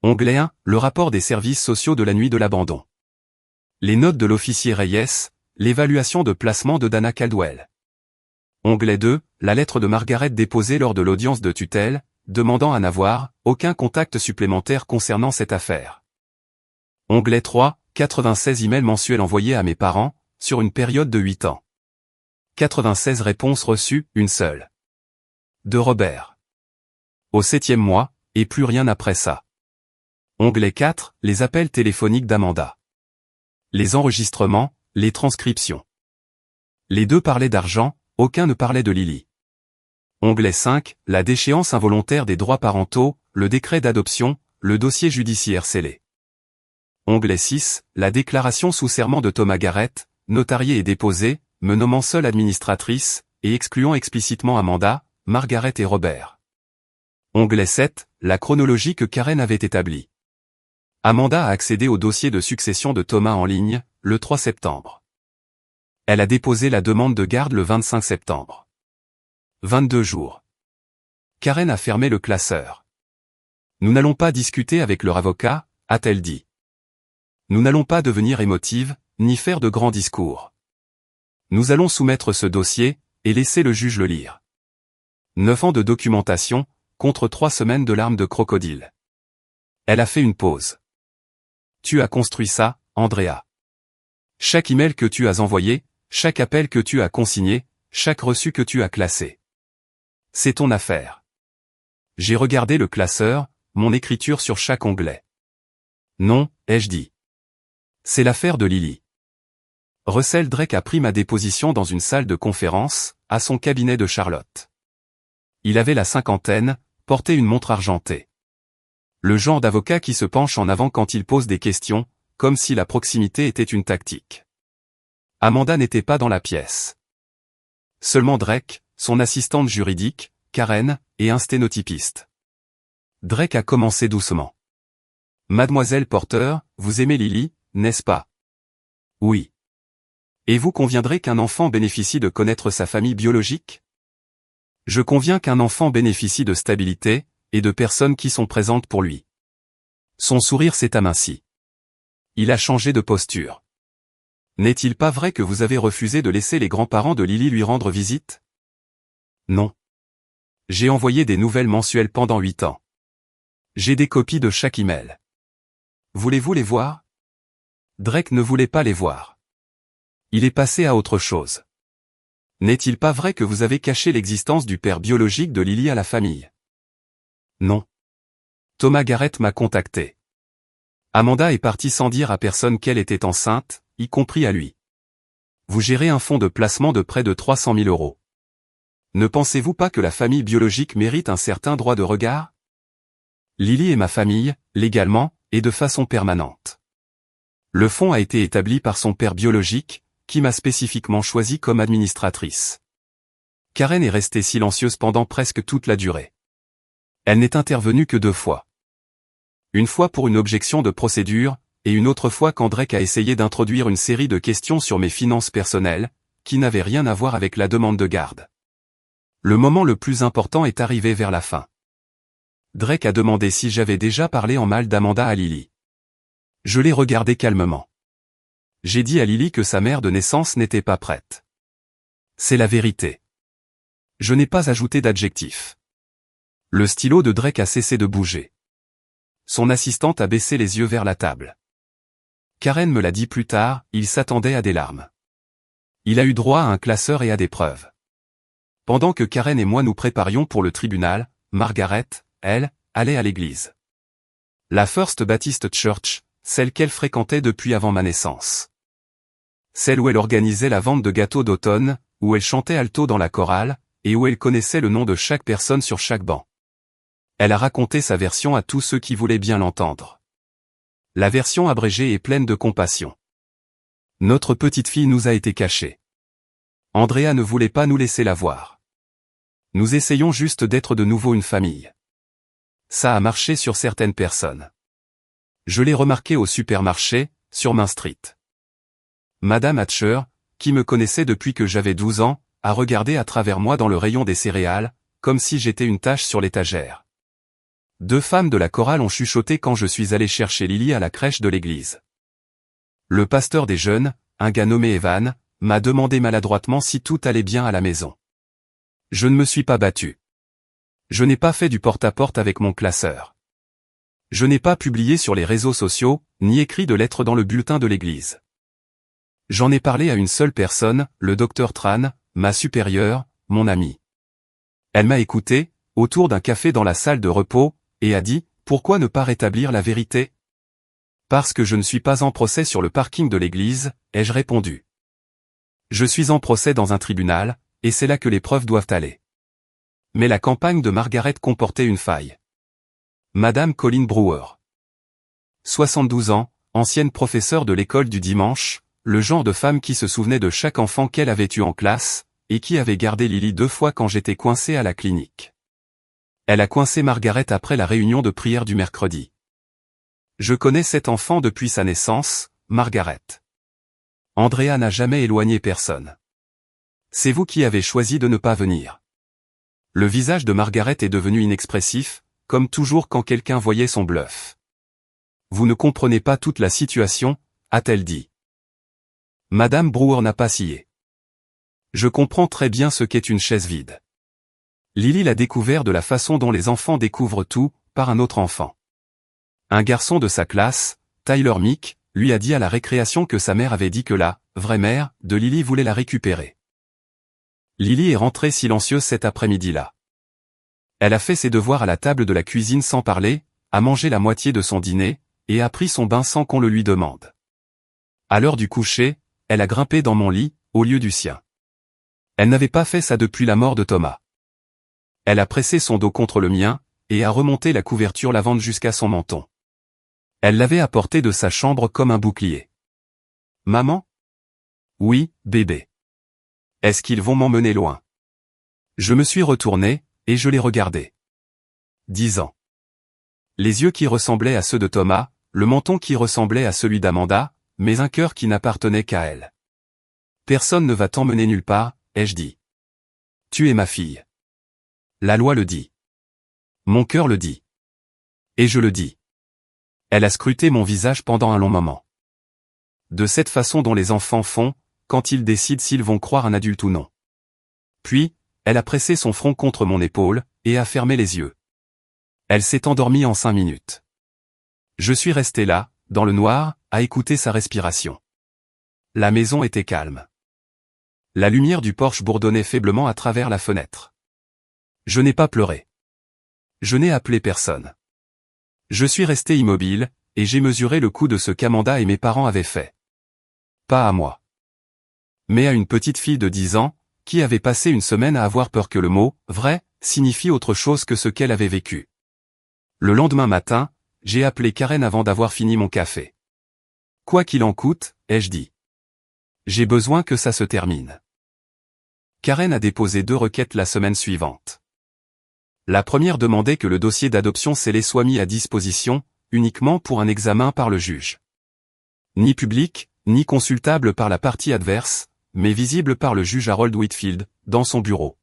A: Onglet 1, le rapport des services sociaux de la nuit de l'abandon. Les notes de l'officier Reyes, l'évaluation de placement de Dana Caldwell. Onglet 2, la lettre de Margaret déposée lors de l'audience de tutelle, demandant à n'avoir aucun contact supplémentaire concernant cette affaire. Onglet 3, 96 emails mensuels envoyés à mes parents, sur une période de 8 ans. 96 réponses reçues, une seule. De Robert. Au 7e mois, et plus rien après ça. Onglet 4, les appels téléphoniques d'Amanda. Les enregistrements, les transcriptions. Les deux parlaient d'argent, aucun ne parlait de Lily. Onglet 5, la déchéance involontaire des droits parentaux, le décret d'adoption, le dossier judiciaire scellé. Onglet 6, la déclaration sous serment de Thomas Garrett, notariée et déposée, me nommant seule administratrice, et excluant explicitement Amanda, Margaret et Robert. Onglet 7, la chronologie que Karen avait établie. Amanda a accédé au dossier de succession de Thomas en ligne, le 3 septembre. Elle a déposé la demande de garde le 25 septembre. 22 jours. Karen a fermé le classeur. Nous n'allons pas discuter avec leur avocat, a-t-elle dit. Nous n'allons pas devenir émotives, ni faire de grands discours. Nous allons soumettre ce dossier, et laisser le juge le lire. 9 ans de documentation, contre 3 semaines de larmes de crocodile. Elle a fait une pause. Tu as construit ça, Andrea. Chaque email que tu as envoyé, chaque appel que tu as consigné, chaque reçu que tu as classé. C'est ton affaire. J'ai regardé le classeur, mon écriture sur chaque onglet. Non, ai-je dit. C'est l'affaire de Lily. Russell Drake a pris ma déposition dans une salle de conférence, à son cabinet de Charlotte. Il avait la cinquantaine, portait une montre argentée. Le genre d'avocat qui se penche en avant quand il pose des questions, comme si la proximité était une tactique. Amanda n'était pas dans la pièce. Seulement Drake, son assistante juridique, Karen, et un sténotypiste. Drake a commencé doucement. Mademoiselle Porter, vous aimez Lily, n'est-ce pas? Oui. Et vous conviendrez qu'un enfant bénéficie de connaître sa famille biologique? Je conviens qu'un enfant bénéficie de stabilité, et de personnes qui sont présentes pour lui. Son sourire s'est aminci. Il a changé de posture. N'est-il pas vrai que vous avez refusé de laisser les grands-parents de Lily lui rendre visite? Non. J'ai envoyé des nouvelles mensuelles pendant 8 ans. J'ai des copies de chaque email. Voulez-vous les voir? Drake ne voulait pas les voir. Il est passé à autre chose. N'est-il pas vrai que vous avez caché l'existence du père biologique de Lily à la famille? Non. Thomas Garrett m'a contacté. Amanda est partie sans dire à personne qu'elle était enceinte, y compris à lui. Vous gérez un fonds de placement de près de 300 000 €. Ne pensez-vous pas que la famille biologique mérite un certain droit de regard? Lily est ma famille, légalement, et de façon permanente. Le fonds a été établi par son père biologique, qui m'a spécifiquement choisi comme administratrice. Karen est restée silencieuse pendant presque toute la durée. Elle n'est intervenue que 2 fois. Une fois pour une objection de procédure, et une autre fois quand Drake a essayé d'introduire une série de questions sur mes finances personnelles, qui n'avaient rien à voir avec la demande de garde. Le moment le plus important est arrivé vers la fin. Drake a demandé si j'avais déjà parlé en mal d'Amanda à Lily. Je l'ai regardé calmement. J'ai dit à Lily que sa mère de naissance n'était pas prête. C'est la vérité. Je n'ai pas ajouté d'adjectif. Le stylo de Drake a cessé de bouger. Son assistante a baissé les yeux vers la table. Karen me l'a dit plus tard, il s'attendait à des larmes. Il a eu droit à un classeur et à des preuves. Pendant que Karen et moi nous préparions pour le tribunal, Margaret, elle, allait à l'église. La First Baptist Church, celle qu'elle fréquentait depuis avant ma naissance. Celle où elle organisait la vente de gâteaux d'automne, où elle chantait alto dans la chorale, et où elle connaissait le nom de chaque personne sur chaque banc. Elle a raconté sa version à tous ceux qui voulaient bien l'entendre. La version abrégée est pleine de compassion. Notre petite fille nous a été cachée. Andrea ne voulait pas nous laisser la voir. Nous essayons juste d'être de nouveau une famille. Ça a marché sur certaines personnes. Je l'ai remarqué au supermarché, sur Main Street. Madame Hatcher, qui me connaissait depuis que j'avais 12 ans, a regardé à travers moi dans le rayon des céréales, comme si j'étais une tache sur l'étagère. 2 femmes de la chorale ont chuchoté quand je suis allé chercher Lily à la crèche de l'église. Le pasteur des jeunes, un gars nommé Evan, m'a demandé maladroitement si tout allait bien à la maison. Je ne me suis pas battu. Je n'ai pas fait du porte-à-porte avec mon classeur. Je n'ai pas publié sur les réseaux sociaux, ni écrit de lettre dans le bulletin de l'église. J'en ai parlé à une seule personne, le docteur Tran, ma supérieure, mon amie. Elle m'a écouté, autour d'un café dans la salle de repos, et a dit, pourquoi ne pas rétablir la vérité? Parce que je ne suis pas en procès sur le parking de l'église, ai-je répondu. Je suis en procès dans un tribunal, et c'est là que les preuves doivent aller. Mais la campagne de Margaret comportait une faille. Madame Colin Brewer. 72 ans, ancienne professeure de l'école du dimanche, le genre de femme qui se souvenait de chaque enfant qu'elle avait eu en classe, et qui avait gardé Lily 2 fois quand j'étais coincé à la clinique. Elle a coincé Margaret après la réunion de prière du mercredi. Je connais cet enfant depuis sa naissance, Margaret. Andrea n'a jamais éloigné personne. C'est vous qui avez choisi de ne pas venir. Le visage de Margaret est devenu inexpressif, comme toujours quand quelqu'un voyait son bluff. Vous ne comprenez pas toute la situation, a-t-elle dit. Madame Brewer n'a pas scié. Je comprends très bien ce qu'est une chaise vide. Lily l'a découvert de la façon dont les enfants découvrent tout, par un autre enfant. Un garçon de sa classe, Tyler Meek, lui a dit à la récréation que sa mère avait dit que la vraie mère de Lily voulait la récupérer. Lily est rentrée silencieuse cet après-midi-là. Elle a fait ses devoirs à la table de la cuisine sans parler, a mangé la moitié de son dîner, et a pris son bain sans qu'on le lui demande. À l'heure du coucher, elle a grimpé dans mon lit, au lieu du sien. Elle n'avait pas fait ça depuis la mort de Thomas. Elle a pressé son dos contre le mien, et a remonté la couverture lavande jusqu'à son menton. Elle l'avait apporté de sa chambre comme un bouclier. Maman? Oui, bébé. Est-ce qu'ils vont m'emmener loin? Je me suis retourné, et je l'ai regardé. 10 ans. Les yeux qui ressemblaient à ceux de Thomas, le menton qui ressemblait à celui d'Amanda, mais un cœur qui n'appartenait qu'à elle. Personne ne va t'emmener nulle part, ai-je dit. Tu es ma fille. La loi le dit. Mon cœur le dit. Et je le dis. Elle a scruté mon visage pendant un long moment. De cette façon dont les enfants font, quand ils décident s'ils vont croire un adulte ou non. Puis, elle a pressé son front contre mon épaule, et a fermé les yeux. Elle s'est endormie en 5 minutes. Je suis resté là, dans le noir, à écouter sa respiration. La maison était calme. La lumière du porche bourdonnait faiblement à travers la fenêtre. Je n'ai pas pleuré. Je n'ai appelé personne. Je suis resté immobile, et j'ai mesuré le coût de ce qu'Amanda et mes parents avaient fait. Pas à moi. Mais à une petite fille de 10 ans, qui avait passé une semaine à avoir peur que le mot « vrai » signifie autre chose que ce qu'elle avait vécu. Le lendemain matin, j'ai appelé Karen avant d'avoir fini mon café. Quoi qu'il en coûte, ai-je dit. J'ai besoin que ça se termine. Karen a déposé 2 requêtes la semaine suivante. La première demandait que le dossier d'adoption scellé soit mis à disposition, uniquement pour un examen par le juge. Ni public, ni consultable par la partie adverse, mais visible par le juge Harold Whitfield, dans son bureau.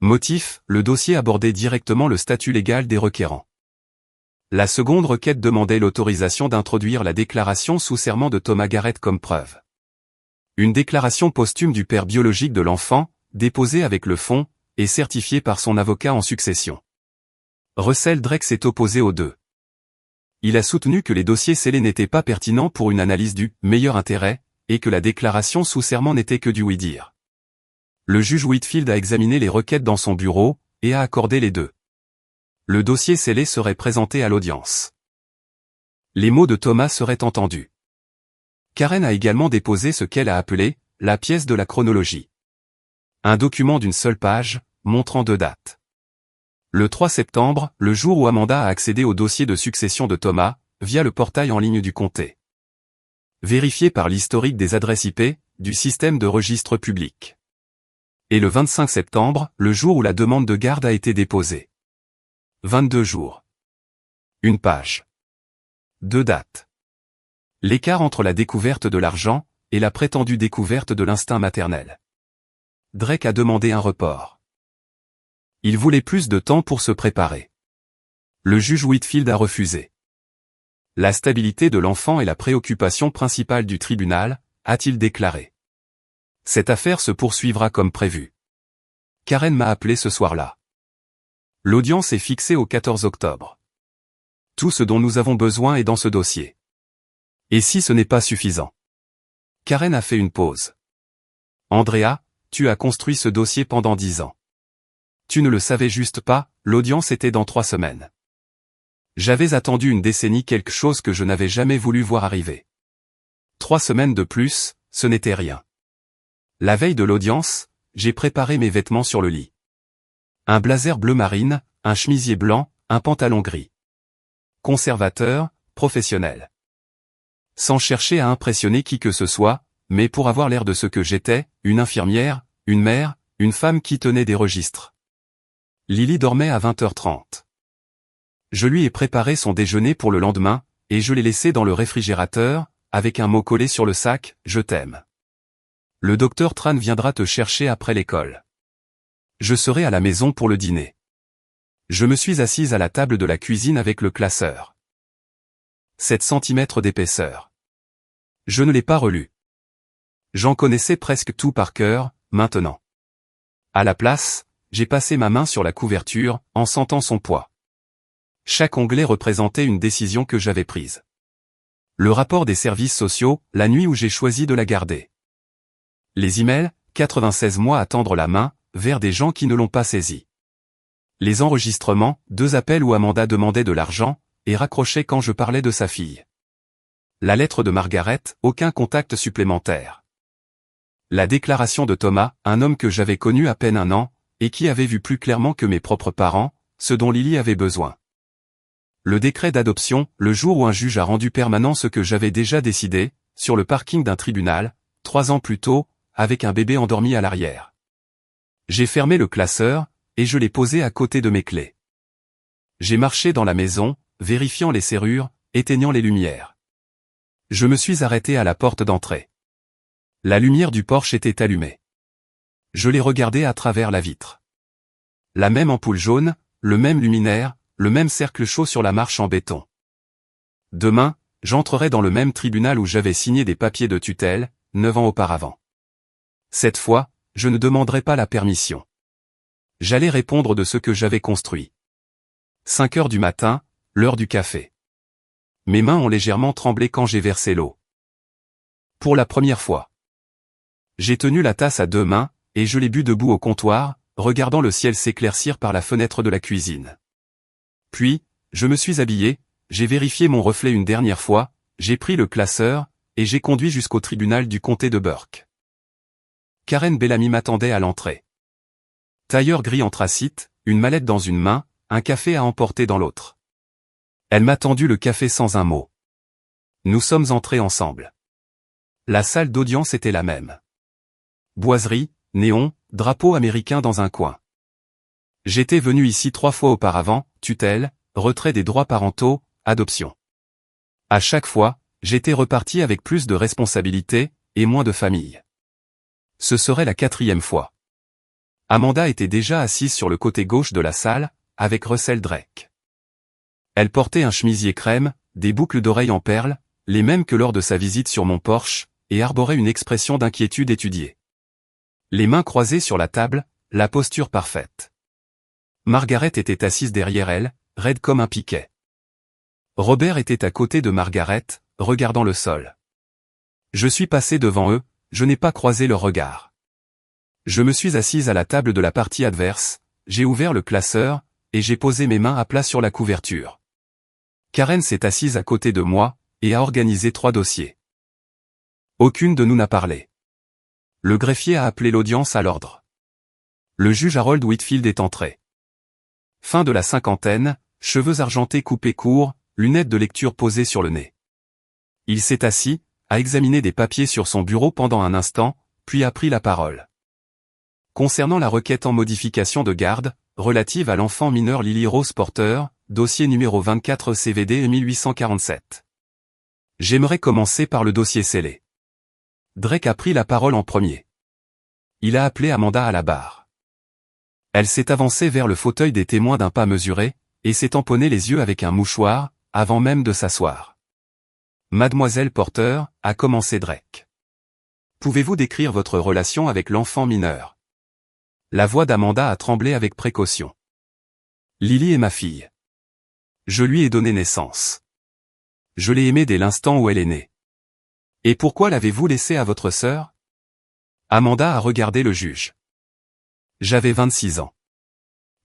A: Motif, le dossier abordait directement le statut légal des requérants. La seconde requête demandait l'autorisation d'introduire la déclaration sous serment de Thomas Garrett comme preuve. Une déclaration posthume du père biologique de l'enfant, déposée avec le fonds, et certifiée par son avocat en succession. Russell Drake s'est opposé aux deux. Il a soutenu que les dossiers scellés n'étaient pas pertinents pour une analyse du « meilleur intérêt » et que la déclaration sous serment n'était que du oui-dire. Le juge Whitfield a examiné les requêtes dans son bureau, et a accordé les deux. Le dossier scellé serait présenté à l'audience. Les mots de Thomas seraient entendus. Karen a également déposé ce qu'elle a appelé « la pièce de la chronologie ». Un document d'une seule page, montrant 2 dates. Le 3 septembre, le jour où Amanda a accédé au dossier de succession de Thomas, via le portail en ligne du comté. Vérifié par l'historique des adresses IP, du système de registre public. Et le 25 septembre, le jour où la demande de garde a été déposée. 22 jours. Une page. 2 dates. L'écart entre la découverte de l'argent, et la prétendue découverte de l'instinct maternel. Drake a demandé un report. Il voulait plus de temps pour se préparer. Le juge Whitfield a refusé. La stabilité de l'enfant est la préoccupation principale du tribunal, a-t-il déclaré. Cette affaire se poursuivra comme prévu. Karen m'a appelé ce soir-là. L'audience est fixée au 14 octobre. Tout ce dont nous avons besoin est dans ce dossier. Et si ce n'est pas suffisant? Karen a fait une pause. Andrea, tu as construit ce dossier pendant 10 ans. Tu ne le savais juste pas, l'audience était dans 3 semaines. J'avais attendu une décennie, quelque chose que je n'avais jamais voulu voir arriver. 3 semaines de plus, ce n'était rien. La veille de l'audience, j'ai préparé mes vêtements sur le lit. Un blazer bleu marine, un chemisier blanc, un pantalon gris. Conservateur, professionnel. Sans chercher à impressionner qui que ce soit, mais pour avoir l'air de ce que j'étais, une infirmière, une mère, une femme qui tenait des registres. Lily dormait à 20h30. Je lui ai préparé son déjeuner pour le lendemain, et je l'ai laissé dans le réfrigérateur, avec un mot collé sur le sac, « Je t'aime ». Le docteur Tran viendra te chercher après l'école. Je serai à la maison pour le dîner. Je me suis assise à la table de la cuisine avec le classeur. 7 cm d'épaisseur. Je ne l'ai pas relu. J'en connaissais presque tout par cœur, maintenant. À la place, j'ai passé ma main sur la couverture, en sentant son poids. Chaque onglet représentait une décision que j'avais prise. Le rapport des services sociaux, la nuit où j'ai choisi de la garder. Les emails, 96 mois à tendre la main, vers des gens qui ne l'ont pas saisi. Les enregistrements, 2 appels où Amanda demandait de l'argent, et raccrochait quand je parlais de sa fille. La lettre de Margaret, aucun contact supplémentaire. La déclaration de Thomas, un homme que j'avais connu à peine 1 an, et qui avait vu plus clairement que mes propres parents, ce dont Lily avait besoin. Le décret d'adoption, le jour où un juge a rendu permanent ce que j'avais déjà décidé, sur le parking d'un tribunal, 3 ans plus tôt, avec un bébé endormi à l'arrière. J'ai fermé le classeur, et je l'ai posé à côté de mes clés. J'ai marché dans la maison, vérifiant les serrures, éteignant les lumières. Je me suis arrêté à la porte d'entrée. La lumière du porche était allumée. Je l'ai regardé à travers la vitre. La même ampoule jaune, le même luminaire, le même cercle chaud sur la marche en béton. Demain, j'entrerai dans le même tribunal où j'avais signé des papiers de tutelle, 9 ans auparavant. Cette fois, je ne demanderai pas la permission. J'allais répondre de ce que j'avais construit. 5 heures du matin, l'heure du café. Mes mains ont légèrement tremblé quand j'ai versé l'eau. Pour la première fois. J'ai tenu la tasse à 2 mains, et je l'ai bu debout au comptoir, regardant le ciel s'éclaircir par la fenêtre de la cuisine. Puis, je me suis habillé, j'ai vérifié mon reflet une dernière fois, j'ai pris le classeur, et j'ai conduit jusqu'au tribunal du comté de Burke. Karen Bellamy m'attendait à l'entrée. Tailleur gris anthracite, une mallette dans une main, un café à emporter dans l'autre. Elle m'a tendu le café sans un mot. Nous sommes entrés ensemble. La salle d'audience était la même. Boiserie, néon, drapeau américain dans un coin. J'étais venu ici 3 fois auparavant, tutelle, retrait des droits parentaux, adoption. À chaque fois, j'étais reparti avec plus de responsabilités, et moins de famille. Ce serait la 4e fois. Amanda était déjà assise sur le côté gauche de la salle, avec Russell Drake. Elle portait un chemisier crème, des boucles d'oreilles en perles, les mêmes que lors de sa visite sur mon porche, et arborait une expression d'inquiétude étudiée. Les mains croisées sur la table, la posture parfaite. Margaret était assise derrière elle, raide comme un piquet. Robert était à côté de Margaret, regardant le sol. Je suis passé devant eux, je n'ai pas croisé leur regard. Je me suis assise à la table de la partie adverse, j'ai ouvert le classeur, et j'ai posé mes mains à plat sur la couverture. Karen s'est assise à côté de moi, et a organisé 3 dossiers. Aucune de nous n'a parlé. Le greffier a appelé l'audience à l'ordre. Le juge Harold Whitfield est entré. Fin de la cinquantaine, cheveux argentés coupés courts, lunettes de lecture posées sur le nez. Il s'est assis, a examiné des papiers sur son bureau pendant un instant, puis a pris la parole. Concernant la requête en modification de garde, relative à l'enfant mineur Lily Rose Porter, dossier numéro 24 CVD 1847. J'aimerais commencer par le dossier scellé. Drake a pris la parole en premier. Il a appelé Amanda à la barre. Elle s'est avancée vers le fauteuil des témoins d'un pas mesuré, et s'est tamponnée les yeux avec un mouchoir, avant même de s'asseoir. Mademoiselle Porter, a commencé Drake. Pouvez-vous décrire votre relation avec l'enfant mineur? La voix d'Amanda a tremblé avec précaution. Lily est ma fille. Je lui ai donné naissance. Je l'ai aimée dès l'instant où elle est née. Et pourquoi l'avez-vous laissé à votre sœur? Amanda a regardé le juge. J'avais 26 ans.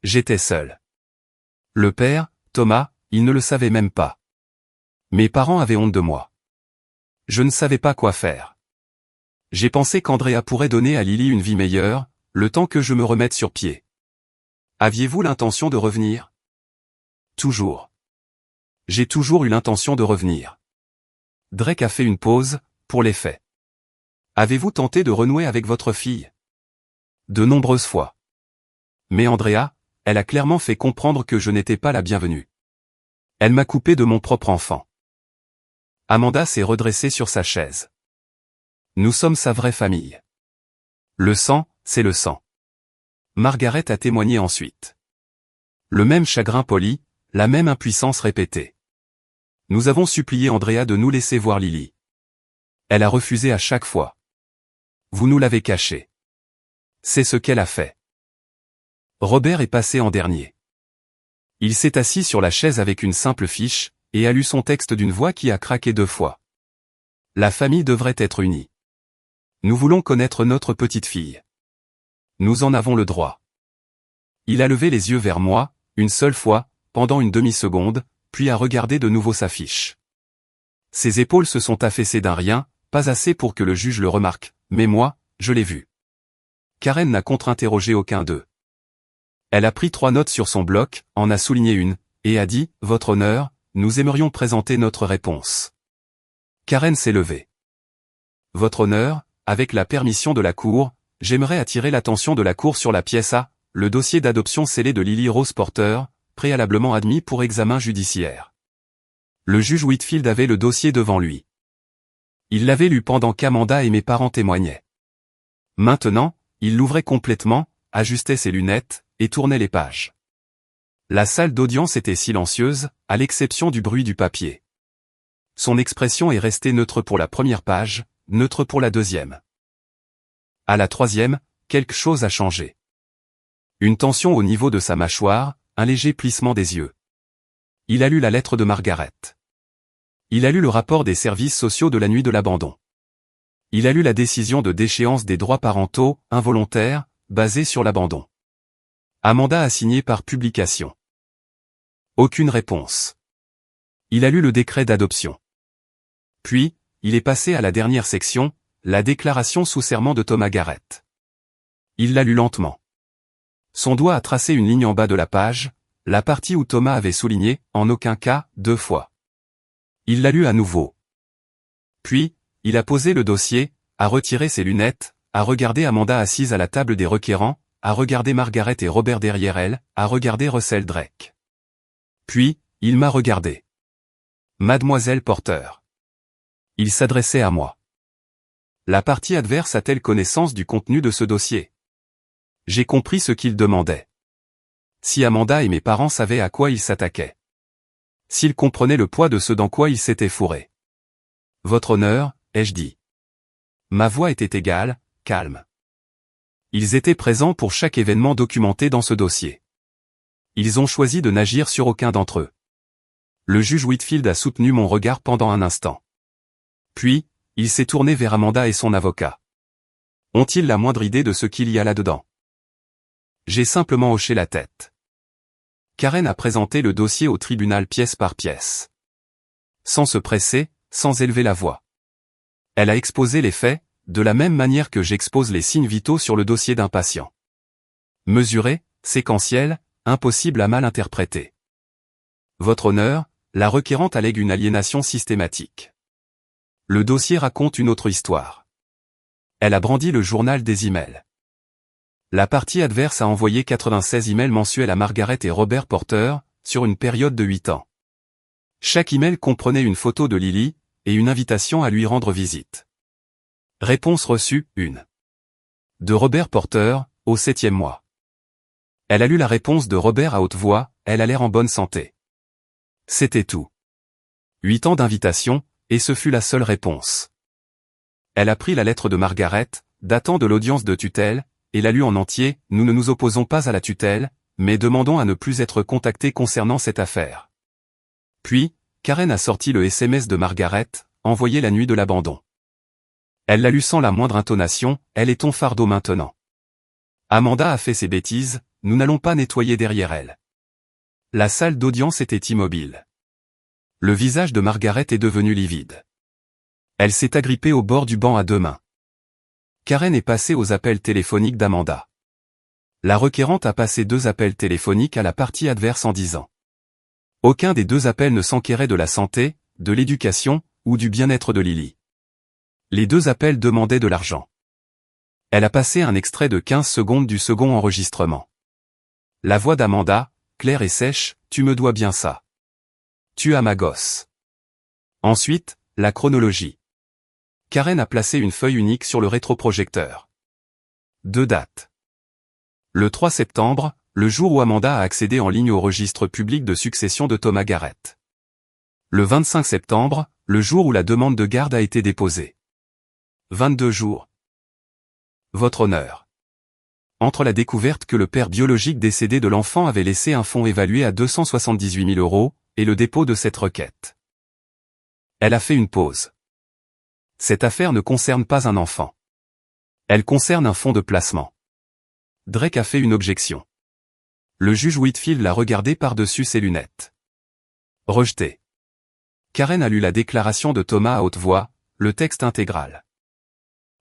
A: J'étais seul. Le père, Thomas, il ne le savait même pas. Mes parents avaient honte de moi. Je ne savais pas quoi faire. J'ai pensé qu'Andrea pourrait donner à Lily une vie meilleure, le temps que je me remette sur pied. Aviez-vous l'intention de revenir? Toujours. J'ai toujours eu l'intention de revenir. Drake a fait une pause, pour les faits. Avez-vous tenté de renouer avec votre fille? De nombreuses fois. Mais Andrea, elle a clairement fait comprendre que je n'étais pas la bienvenue. Elle m'a coupé de mon propre enfant. Amanda s'est redressée sur sa chaise. Nous sommes sa vraie famille. Le sang, c'est le sang. Margaret a témoigné ensuite. Le même chagrin poli, la même impuissance répétée. Nous avons supplié Andrea de nous laisser voir Lily. Elle a refusé à chaque fois. Vous nous l'avez caché. C'est ce qu'elle a fait. Robert est passé en dernier. Il s'est assis sur la chaise avec une simple fiche, et a lu son texte d'une voix qui a craqué 2 fois. La famille devrait être unie. Nous voulons connaître notre petite fille. Nous en avons le droit. Il a levé les yeux vers moi, une seule fois, pendant une demi-seconde, puis a regardé de nouveau sa fiche. Ses épaules se sont affaissées d'un rien, pas assez pour que le juge le remarque, mais moi, je l'ai vu. Karen n'a contre-interrogé aucun d'eux. Elle a pris 3 notes sur son bloc, en a souligné une, et a dit, « Votre honneur, nous aimerions présenter notre réponse. » Karen s'est levée. « Votre honneur, avec la permission de la Cour, j'aimerais attirer l'attention de la Cour sur la pièce A, le dossier d'adoption scellé de Lily Rose Porter, préalablement admis pour examen judiciaire. » Le juge Whitfield avait le dossier devant lui. Il l'avait lu pendant qu'Amanda et mes parents témoignaient. Maintenant, il l'ouvrait complètement, ajustait ses lunettes, et tournait les pages. La salle d'audience était silencieuse, à l'exception du bruit du papier. Son expression est restée neutre pour la première page, neutre pour la deuxième. À la troisième, quelque chose a changé. Une tension au niveau de sa mâchoire, un léger plissement des yeux. Il a lu la lettre de Margaret. Il a lu le rapport des services sociaux de la nuit de l'abandon. Il a lu la décision de déchéance des droits parentaux, involontaires, basée sur l'abandon. Amanda a signé par publication. Aucune réponse. Il a lu le décret d'adoption. Puis, il est passé à la dernière section, la déclaration sous serment de Thomas Garrett. Il l'a lu lentement. Son doigt a tracé une ligne en bas de la page, la partie où Thomas avait souligné, en aucun cas, 2 fois. Il l'a lu à nouveau. Puis, il a posé le dossier, a retiré ses lunettes, a regardé Amanda assise à la table des requérants, a regardé Margaret et Robert derrière elle, a regardé Russell Drake. Puis, il m'a regardé. Mademoiselle Porter. Il s'adressait à moi. La partie adverse a-t-elle connaissance du contenu de ce dossier? J'ai compris ce qu'il demandait. Si Amanda et mes parents savaient à quoi ils s'attaquaient. S'ils comprenaient le poids de ce dans quoi ils s'étaient fourrés. Votre honneur, ai-je dit. Ma voix était égale, calme. Ils étaient présents pour chaque événement documenté dans ce dossier. Ils ont choisi de n'agir sur aucun d'entre eux. Le juge Whitfield a soutenu mon regard pendant un instant. Puis, il s'est tourné vers Amanda et son avocat. Ont-ils la moindre idée de ce qu'il y a là-dedans? J'ai simplement hoché la tête. Karen a présenté le dossier au tribunal pièce par pièce. Sans se presser, sans élever la voix. Elle a exposé les faits, de la même manière que j'expose les signes vitaux sur le dossier d'un patient. Mesuré, séquentiel, impossible à mal interpréter. Votre honneur, la requérante allègue une aliénation systématique. Le dossier raconte une autre histoire. Elle a brandi le journal des emails. La partie adverse a envoyé 96 emails mensuels à Margaret et Robert Porter, sur une période de 8 ans. Chaque email comprenait une photo de Lily, et une invitation à lui rendre visite. Réponse reçue, 1. De Robert Porter, au 7e mois. Elle a lu la réponse de Robert à haute voix, elle a l'air en bonne santé. C'était tout. 8 ans d'invitation, et ce fut la seule réponse. Elle a pris la lettre de Margaret, datant de l'audience de tutelle, et l'a lue en entier, nous ne nous opposons pas à la tutelle, mais demandons à ne plus être contactés concernant cette affaire. Puis, Karen a sorti le SMS de Margaret, envoyé la nuit de l'abandon. Elle l'a lu sans la moindre intonation, elle est ton fardeau maintenant. Amanda a fait ses bêtises, nous n'allons pas nettoyer derrière elle. La salle d'audience était immobile. Le visage de Margaret est devenu livide. Elle s'est agrippée au bord du banc à deux mains. Karen est passée aux appels téléphoniques d'Amanda. La requérante a passé 2 appels téléphoniques à la partie adverse en disant. Aucun des 2 appels ne s'enquérait de la santé, de l'éducation, ou du bien-être de Lily. Les 2 appels demandaient de l'argent. Elle a passé un extrait de 15 secondes du second enregistrement. La voix d'Amanda, claire et sèche, tu me dois bien ça. Tu as ma gosse. Ensuite, la chronologie. Karen a placé une feuille unique sur le rétroprojecteur. 2 dates. Le 3 septembre, le jour où Amanda a accédé en ligne au registre public de succession de Thomas Garrett. Le 25 septembre, le jour où la demande de garde a été déposée. 22 jours. Votre honneur. Entre la découverte que le père biologique décédé de l'enfant avait laissé un fonds évalué à 278 000 € et le dépôt de cette requête. Elle a fait une pause. Cette affaire ne concerne pas un enfant. Elle concerne un fonds de placement. Drake a fait une objection. Le juge Whitfield l'a regardé par-dessus ses lunettes. Rejeté. Karen a lu la déclaration de Thomas à haute voix, le texte intégral.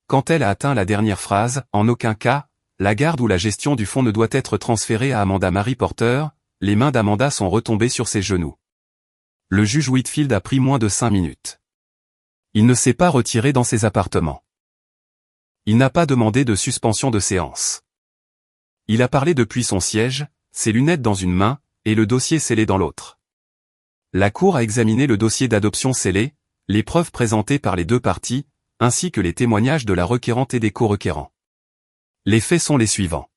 A: Quand elle a atteint la dernière phrase, en aucun cas, la garde ou la gestion du fonds ne doit être transférée à Amanda Mary Porter, les mains d'Amanda sont retombées sur ses genoux. Le juge Whitfield a pris moins de 5 minutes. Il ne s'est pas retiré dans ses appartements. Il n'a pas demandé de suspension de séance. Il a parlé depuis son siège, ses lunettes dans une main, et le dossier scellé dans l'autre. La Cour a examiné le dossier d'adoption scellé, les preuves présentées par les 2 parties, ainsi que les témoignages de la requérante et des co-requérants. Les faits sont les suivants.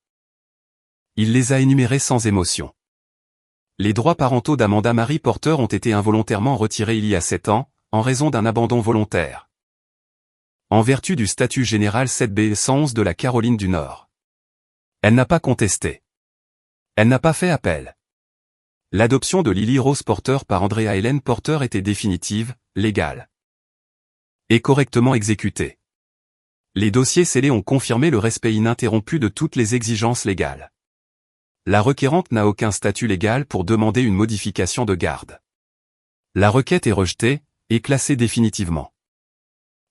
A: Il les a énumérés sans émotion. Les droits parentaux d'Amanda Mary Porter ont été involontairement retirés il y a 7 ans, en raison d'un abandon volontaire. En vertu du statut général 7B 111 de la Caroline du Nord. Elle n'a pas contesté. Elle n'a pas fait appel. L'adoption de Lily Rose Porter par Andrea Helen Porter était définitive, légale. Et correctement exécutée. Les dossiers scellés ont confirmé le respect ininterrompu de toutes les exigences légales. La requérante n'a aucun statut légal pour demander une modification de garde. La requête est rejetée, et classée définitivement.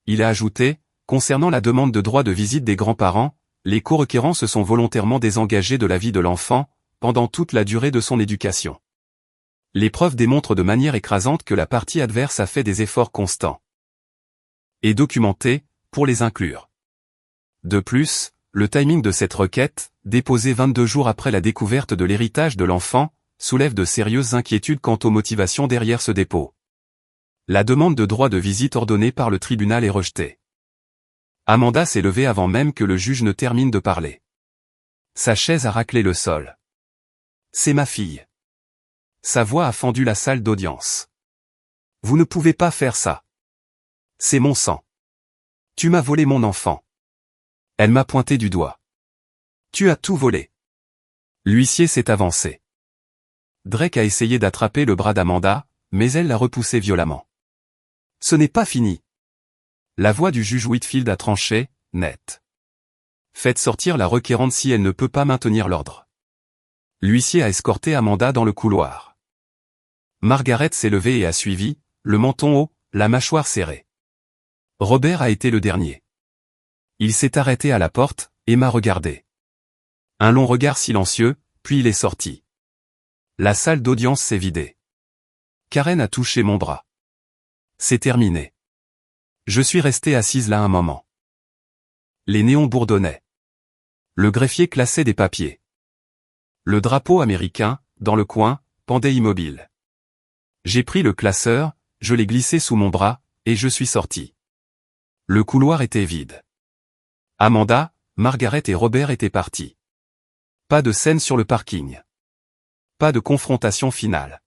A: Il a ajouté, concernant la demande de droit de visite des grands-parents, les co-requérants se sont volontairement désengagés de la vie de l'enfant, pendant toute la durée de son éducation. Les preuves démontrent de manière écrasante que la partie adverse a fait des efforts constants et documentés, pour les inclure. De plus, le timing de cette requête, déposée 22 jours après la découverte de l'héritage de l'enfant, soulève de sérieuses inquiétudes quant aux motivations derrière ce dépôt. La demande de droit de visite ordonnée par le tribunal est rejetée. Amanda s'est levée avant même que le juge ne termine de parler. Sa chaise a raclé le sol. C'est ma fille. Sa voix a fendu la salle d'audience. Vous ne pouvez pas faire ça. C'est mon sang. Tu m'as volé mon enfant. Elle m'a pointé du doigt. Tu as tout volé. L'huissier s'est avancé. Drake a essayé d'attraper le bras d'Amanda, mais elle l'a repoussé violemment. Ce n'est pas fini. La voix du juge Whitfield a tranché, net. Faites sortir la requérante si elle ne peut pas maintenir l'ordre. L'huissier a escorté Amanda dans le couloir. Margaret s'est levée et a suivi, le menton haut, la mâchoire serrée. Robert a été le dernier. Il s'est arrêté à la porte, et m'a regardé. Un long regard silencieux, puis il est sorti. La salle d'audience s'est vidée. Karen a touché mon bras. C'est terminé. Je suis restée assise là un moment. Les néons bourdonnaient. Le greffier classait des papiers. Le drapeau américain, dans le coin, pendait immobile. J'ai pris le classeur, je l'ai glissé sous mon bras, et je suis sorti. Le couloir était vide. Amanda, Margaret et Robert étaient partis. Pas de scène sur le parking. Pas de confrontation finale.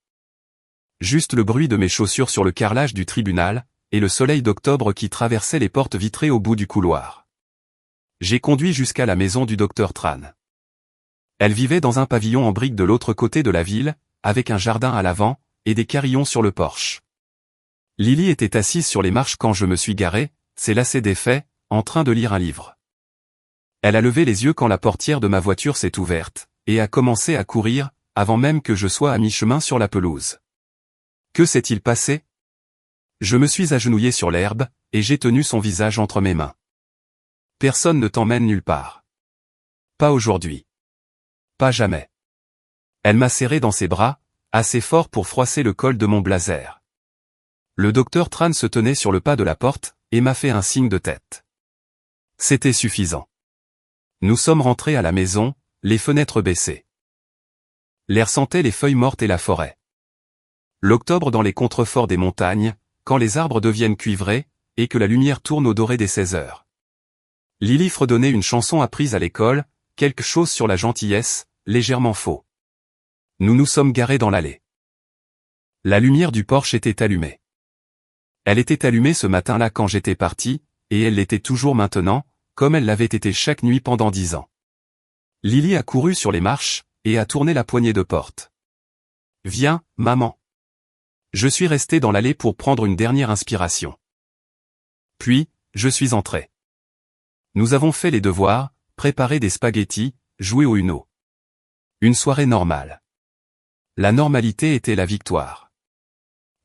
A: Juste le bruit de mes chaussures sur le carrelage du tribunal, et le soleil d'octobre qui traversait les portes vitrées au bout du couloir. J'ai conduit jusqu'à la maison du docteur Tran. Elle vivait dans un pavillon en briques de l'autre côté de la ville, avec un jardin à l'avant, et des carillons sur le porche. Lily était assise sur les marches quand je me suis garé, ses lacets défaits, en train de lire un livre. Elle a levé les yeux quand la portière de ma voiture s'est ouverte, et a commencé à courir, avant même que je sois à mi-chemin sur la pelouse. Que s'est-il passé? Je me suis agenouillé sur l'herbe, et j'ai tenu son visage entre mes mains. Personne ne t'emmène nulle part. Pas aujourd'hui. Pas jamais. Elle m'a serré dans ses bras, assez fort pour froisser le col de mon blazer. Le docteur Tran se tenait sur le pas de la porte, et m'a fait un signe de tête. C'était suffisant. Nous sommes rentrés à la maison, les fenêtres baissées. L'air sentait les feuilles mortes et la forêt. L'octobre dans les contreforts des montagnes, quand les arbres deviennent cuivrés, et que la lumière tourne au doré des 16 heures. Lily fredonnait une chanson apprise à l'école, quelque chose sur la gentillesse, légèrement faux. Nous nous sommes garés dans l'allée. La lumière du porche était allumée. Elle était allumée ce matin-là quand j'étais parti, et elle l'était toujours maintenant, comme elle l'avait été chaque nuit pendant 10 ans. Lily a couru sur les marches, et a tourné la poignée de porte. « Viens, maman. » Je suis resté dans l'allée pour prendre une dernière inspiration. Puis, je suis entré. Nous avons fait les devoirs, préparé des spaghettis, joué au Uno. Une soirée normale. La normalité était la victoire.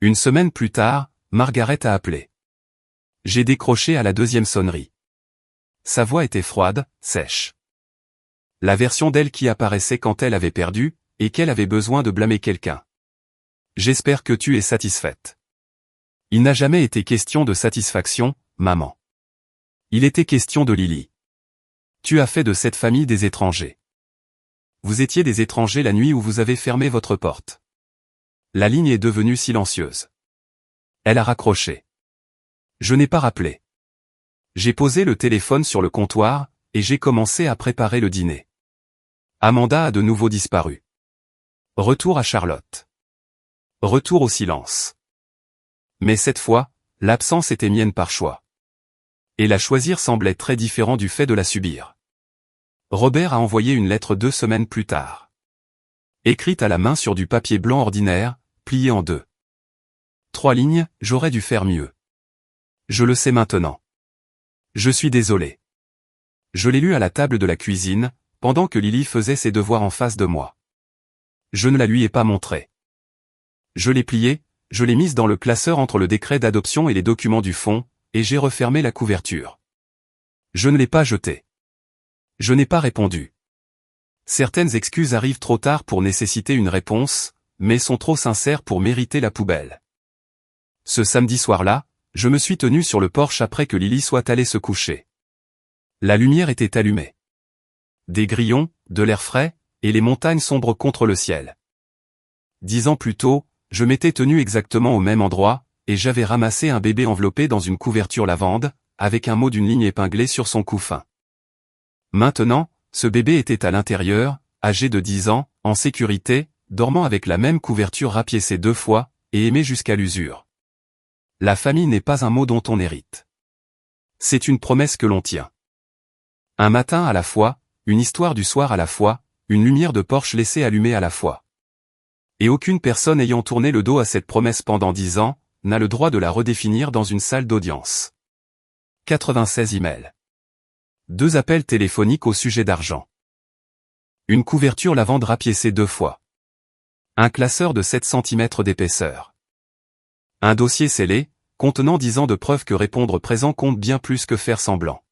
A: Une semaine plus tard, Margaret a appelé. J'ai décroché à la deuxième sonnerie. Sa voix était froide, sèche. La version d'elle qui apparaissait quand elle avait perdu, et qu'elle avait besoin de blâmer quelqu'un. J'espère que tu es satisfaite. Il n'a jamais été question de satisfaction, maman. Il était question de Lily. Tu as fait de cette famille des étrangers. Vous étiez des étrangers la nuit où vous avez fermé votre porte. La ligne est devenue silencieuse. Elle a raccroché. Je n'ai pas rappelé. J'ai posé le téléphone sur le comptoir, et j'ai commencé à préparer le dîner. Amanda a de nouveau disparu. Retour à Charlotte. Retour au silence. Mais cette fois, l'absence était mienne par choix. Et la choisir semblait très différent du fait de la subir. Robert a envoyé une lettre 2 semaines plus tard. Écrite à la main sur du papier blanc ordinaire, plié en 2. 3 lignes, j'aurais dû faire mieux. Je le sais maintenant. Je suis désolé. Je l'ai lu à la table de la cuisine, pendant que Lily faisait ses devoirs en face de moi. Je ne la lui ai pas montré. Je l'ai pliée, je l'ai mise dans le classeur entre le décret d'adoption et les documents du fond, et j'ai refermé la couverture. Je ne l'ai pas jetée. Je n'ai pas répondu. Certaines excuses arrivent trop tard pour nécessiter une réponse, mais sont trop sincères pour mériter la poubelle. Ce samedi soir-là, je me suis tenu sur le porche après que Lily soit allée se coucher. La lumière était allumée. Des grillons, de l'air frais, et les montagnes sombres contre le ciel. 10 ans plus tôt, je m'étais tenu exactement au même endroit, et j'avais ramassé un bébé enveloppé dans une couverture lavande, avec un mot d'une ligne épinglé sur son cou fin. Maintenant, ce bébé était à l'intérieur, âgé de 10 ans, en sécurité, dormant avec la même couverture rapiécée 2 fois, et aimé jusqu'à l'usure. La famille n'est pas un mot dont on hérite. C'est une promesse que l'on tient. Un matin à la fois, une histoire du soir à la fois, une lumière de porche laissée allumée à la fois. Et aucune personne ayant tourné le dos à cette promesse pendant 10 ans, n'a le droit de la redéfinir dans une salle d'audience. 96 emails. 2 appels téléphoniques au sujet d'argent. Une couverture lavande rapiécée 2 fois. Un classeur de 7 cm d'épaisseur. Un dossier scellé, contenant 10 ans de preuves que répondre présent compte bien plus que faire semblant.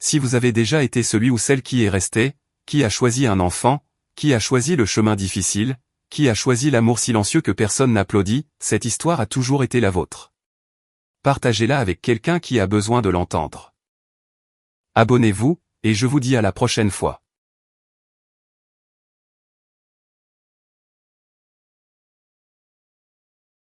A: Si vous avez déjà été celui ou celle qui est resté, qui a choisi un enfant, qui a choisi le chemin difficile, qui a choisi l'amour silencieux que personne n'applaudit, cette histoire a toujours été la vôtre. Partagez-la avec quelqu'un qui a besoin de l'entendre. Abonnez-vous, et je vous dis à la prochaine fois.